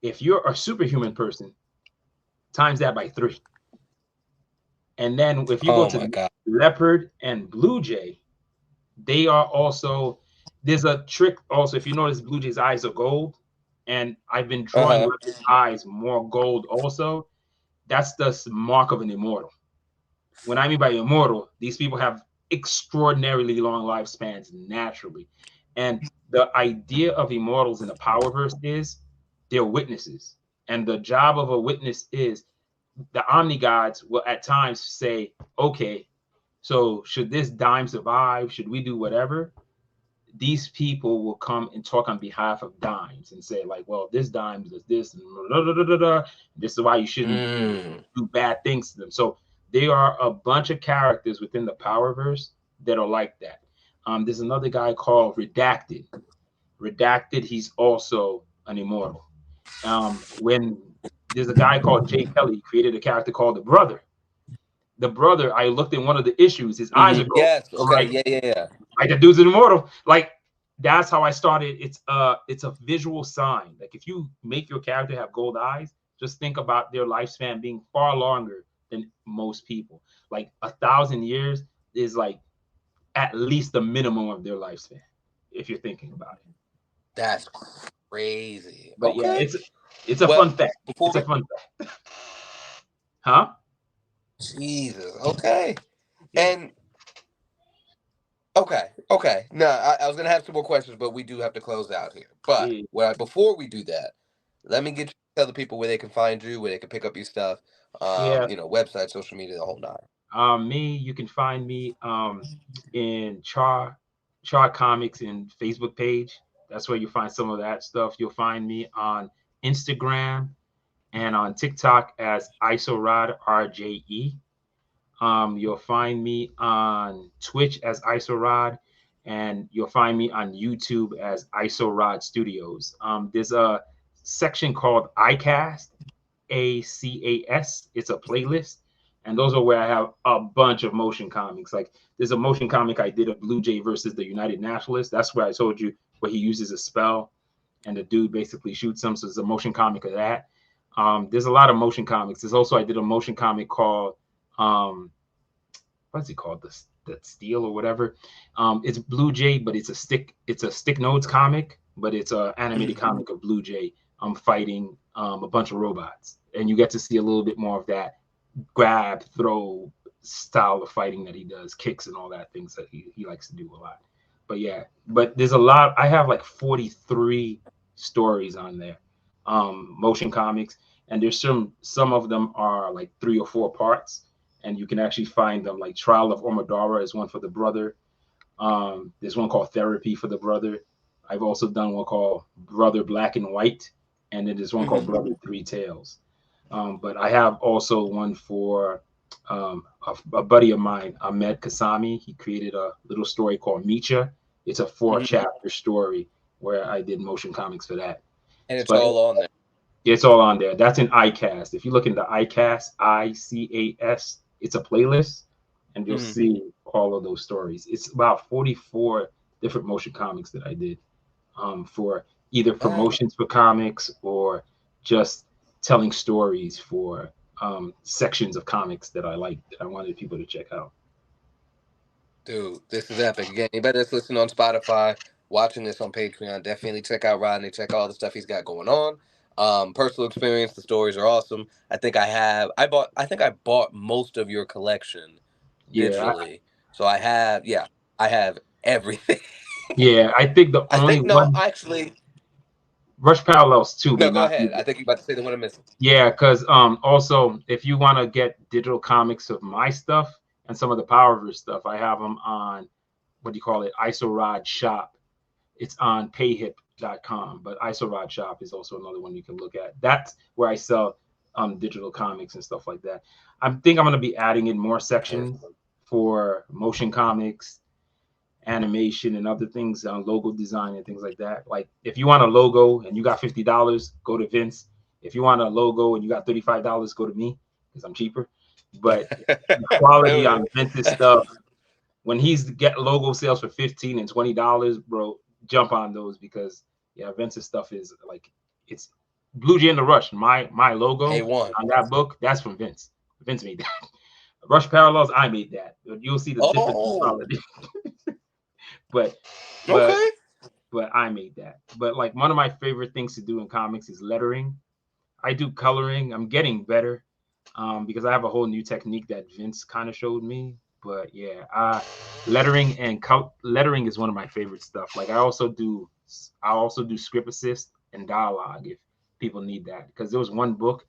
If you're a superhuman person, times that by 3. And then if you go to Leopard and Bluejay, they are also, there's a trick also. If you notice, Bluejay's eyes are gold, and I've been drawing Leopard's eyes more gold also. That's the mark of an immortal. When I mean by immortal, these people have extraordinarily long lifespans naturally. And the idea of immortals in the Powerverse is they're witnesses. And the job of a witness is the Omni gods will at times say, okay, so should this dime survive? Should we do whatever? These people will come and talk on behalf of dimes and say, like, well, this dime does this, and this is why you shouldn't do bad things to them. So there are a bunch of characters within the Powerverse that are like that. There's another guy called Redacted. Redacted, he's also an immortal. When there's a guy called Jay Kelly, created a character called the Brother. The Brother, I looked in one of the issues, his eyes are gold. Yes, okay, right? Yeah. Like, the dude's an immortal. Like, that's how I started. It's a visual sign. Like if you make your character have gold eyes, just think about their lifespan being far longer than most people. Like 1,000 years is like at least the minimum of their lifespan, if you're thinking about it. That's crazy. But yeah, Okay. it's a Well, fun fact. before It's a we fun fact. Huh? Jesus. Okay. Yeah. And okay. No, I was gonna have some more questions, but we do have to close out here. But Yeah. before we do that, let me get you tell the people where they can find you, where they can pick up your stuff, Yeah. website, social media, the whole nine. You can find me in Char Comics and Facebook page. That's where you find some of that stuff. You'll find me on Instagram and on TikTok as IsoRod RJE. You'll find me on Twitch as IsoRod, and you'll find me on YouTube as IsoRod Studios. There's a section called iCast, ACAS. It's a playlist, and those are where I have a bunch of motion comics. Like there's a motion comic I did of Bluejay versus the United Nationalists. That's where I told you where he uses a spell, and the dude basically shoots him. So it's a motion comic of that. There's a lot of motion comics. There's also I did a motion comic called what's it called? The Steel or whatever. It's Bluejay, but it's a stick nodes comic, but it's a animated comic of Bluejay fighting a bunch of robots, and you get to see a little bit more of that grab throw style of fighting that he does, kicks and all that things that he likes to do a lot. But yeah, but there's a lot. I have like 43 stories on there, motion comics, and there's some of them are like 3 or 4 parts, and you can actually find them. Like Trial of Omodara is one for the brother. There's one called Therapy for the brother. I've also done one called Brother Black and White, and then there's one called Brother Three Tails. But I have also one for a buddy of mine, Ahmed Kasami. He created a little story called Micha. It's a 4-chapter story where I did motion comics for that. And it's But all on there. it's all on there. That's in iCast. If you look into iCast, ICAS, it's a playlist, and you'll see all of those stories. It's about 44 different motion comics that I did for either promotions for comics or just telling stories for sections of comics that I liked that I wanted people to check out. Dude, this is epic. Again, anybody that's listening on Spotify, watching this on Patreon, definitely check out Rodney, check all the stuff he's got going on. Personal experience, the stories are awesome. I think I bought most of your collection digitally. So I have everything. Yeah, I think the only one actually Rush Parallels 2 no, go ahead. I think you're about to say the one I'm missing. Yeah, because also if you want to get digital comics of my stuff and some of the Powerverse stuff, I have them on IsoRod Shop. It's on payhip.com, but IsoRod Shop is also another one you can look at. That's where I sell digital comics and stuff like that. I think I'm going to be adding in more sections for motion comics, animation, and other things on logo design and things like that. Like if you want a logo and you got $50, go to Vince. If you want a logo and you got $35, go to me because I'm cheaper. But the quality on Vince's stuff, when he's get logo sales for $15 and $20, bro, jump on those because Vince's stuff is like it's Bluejay and the Rush. My logo A1 on that book, that's from Vince. Vince made that. Rush Parallels, I made that. You'll see the difference in quality. but I made that. But like one of my favorite things to do in comics is lettering. I do coloring. I'm getting better because I have a whole new technique that Vince kind of showed me. But yeah, lettering and lettering is one of my favorite stuff. Like I also do script assist and dialogue if people need that. Because there was one book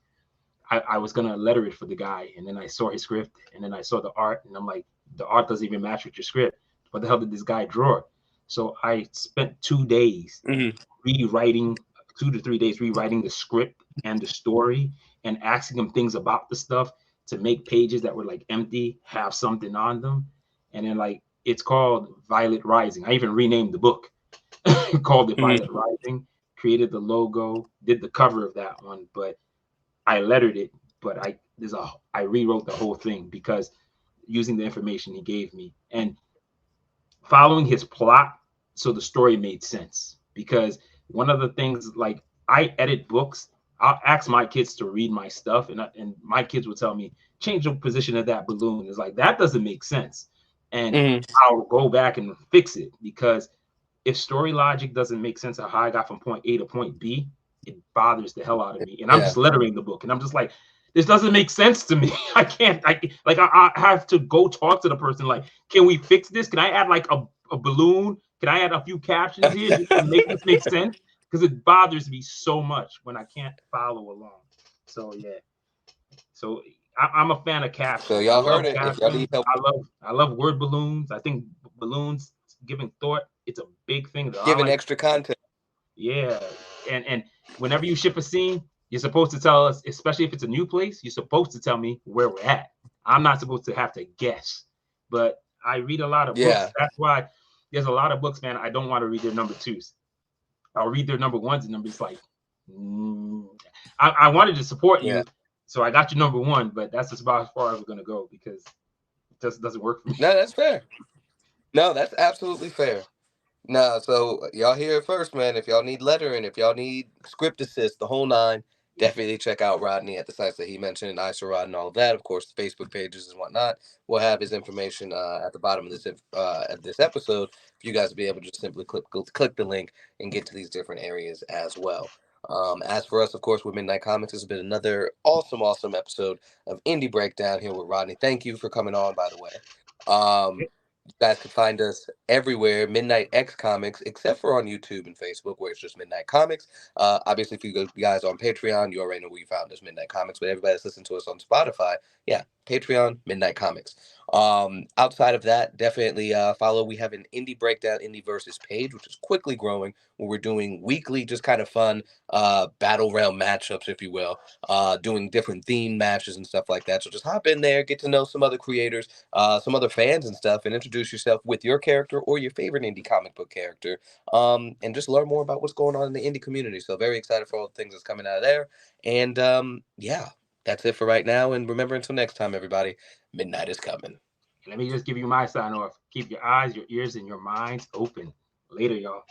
I was gonna letter it for the guy, and then I saw his script, and then I saw the art, and I'm like, the art doesn't even match with your script. What the hell did this guy draw? So I spent 2 days rewriting, 2 to 3 days rewriting the script and the story, and asking him things about the stuff to make pages that were like empty have something on them. And then like it's called Violet Rising. I even renamed the book, called it Violet Rising. Created the logo, did the cover of that one, but I lettered it. But I rewrote the whole thing because using the information he gave me and following his plot so the story made sense. Because one of the things, like, I edit books, I'll ask my kids to read my stuff, and my kids will tell me, change the position of that balloon. It's like, that doesn't make sense. And I'll go back and fix it, because if story logic doesn't make sense of how I got from point A to point B, it bothers the hell out of me. And I'm just lettering the book, and I'm just like, this doesn't make sense to me. I have to go talk to the person. Like, can we fix this? Can I add like a balloon? Can I add a few captions here just to make this make sense? Because it bothers me so much when I can't follow along. So yeah. So I'm a fan of captions. So y'all heard it. Captions. If y'all need help, I love word balloons. I think balloons giving thought, it's a big thing. giving extra content. Yeah. And whenever you ship a scene, you're supposed to tell us, especially if it's a new place, you're supposed to tell me where we're at. I'm not supposed to have to guess. But I read a lot of books. That's why there's a lot of books, man, I don't want to read their number twos. I'll read their number ones, and I'm just like, I wanted to support you, so I got your number one, but that's just about as far as we're going to go, because it just doesn't work for me. No, that's fair. No, that's absolutely fair. No, so y'all hear it first, man. If y'all need lettering, if y'all need script assist, the whole nine, definitely check out Rodney at the sites that he mentioned, ISORod and all of that. Of course, the Facebook pages and whatnot. We'll have his information at the bottom of this episode for you guys to be able to just simply click the link and get to these different areas as well. As for us, of course, with Midnight Comics, it's been another awesome episode of Indie Breakdown here with Rodney. Thank you for coming on, by the way. You guys can find us everywhere, Midnight X Comics, except for on YouTube and Facebook, where it's just Midnight Comics. Obviously, if you guys on Patreon, you already know where you found us, Midnight Comics. But everybody that's listening to us on Spotify, Patreon, Midnight Comics. Outside of that, definitely follow. We have an Indie Breakdown, Indie Versus page, which is quickly growing, where we're doing weekly, just kind of fun battle realm matchups, if you will, doing different theme matches and stuff like that. So just hop in there, get to know some other creators, some other fans and stuff, and introduce yourself with your character or your favorite indie comic book character, and just learn more about what's going on in the indie community. So very excited for all the things that's coming out of there. And that's it for right now. And remember, until next time, everybody, midnight is coming. Let me just give you my sign off. Keep your eyes, your ears, and your minds open. Later, y'all.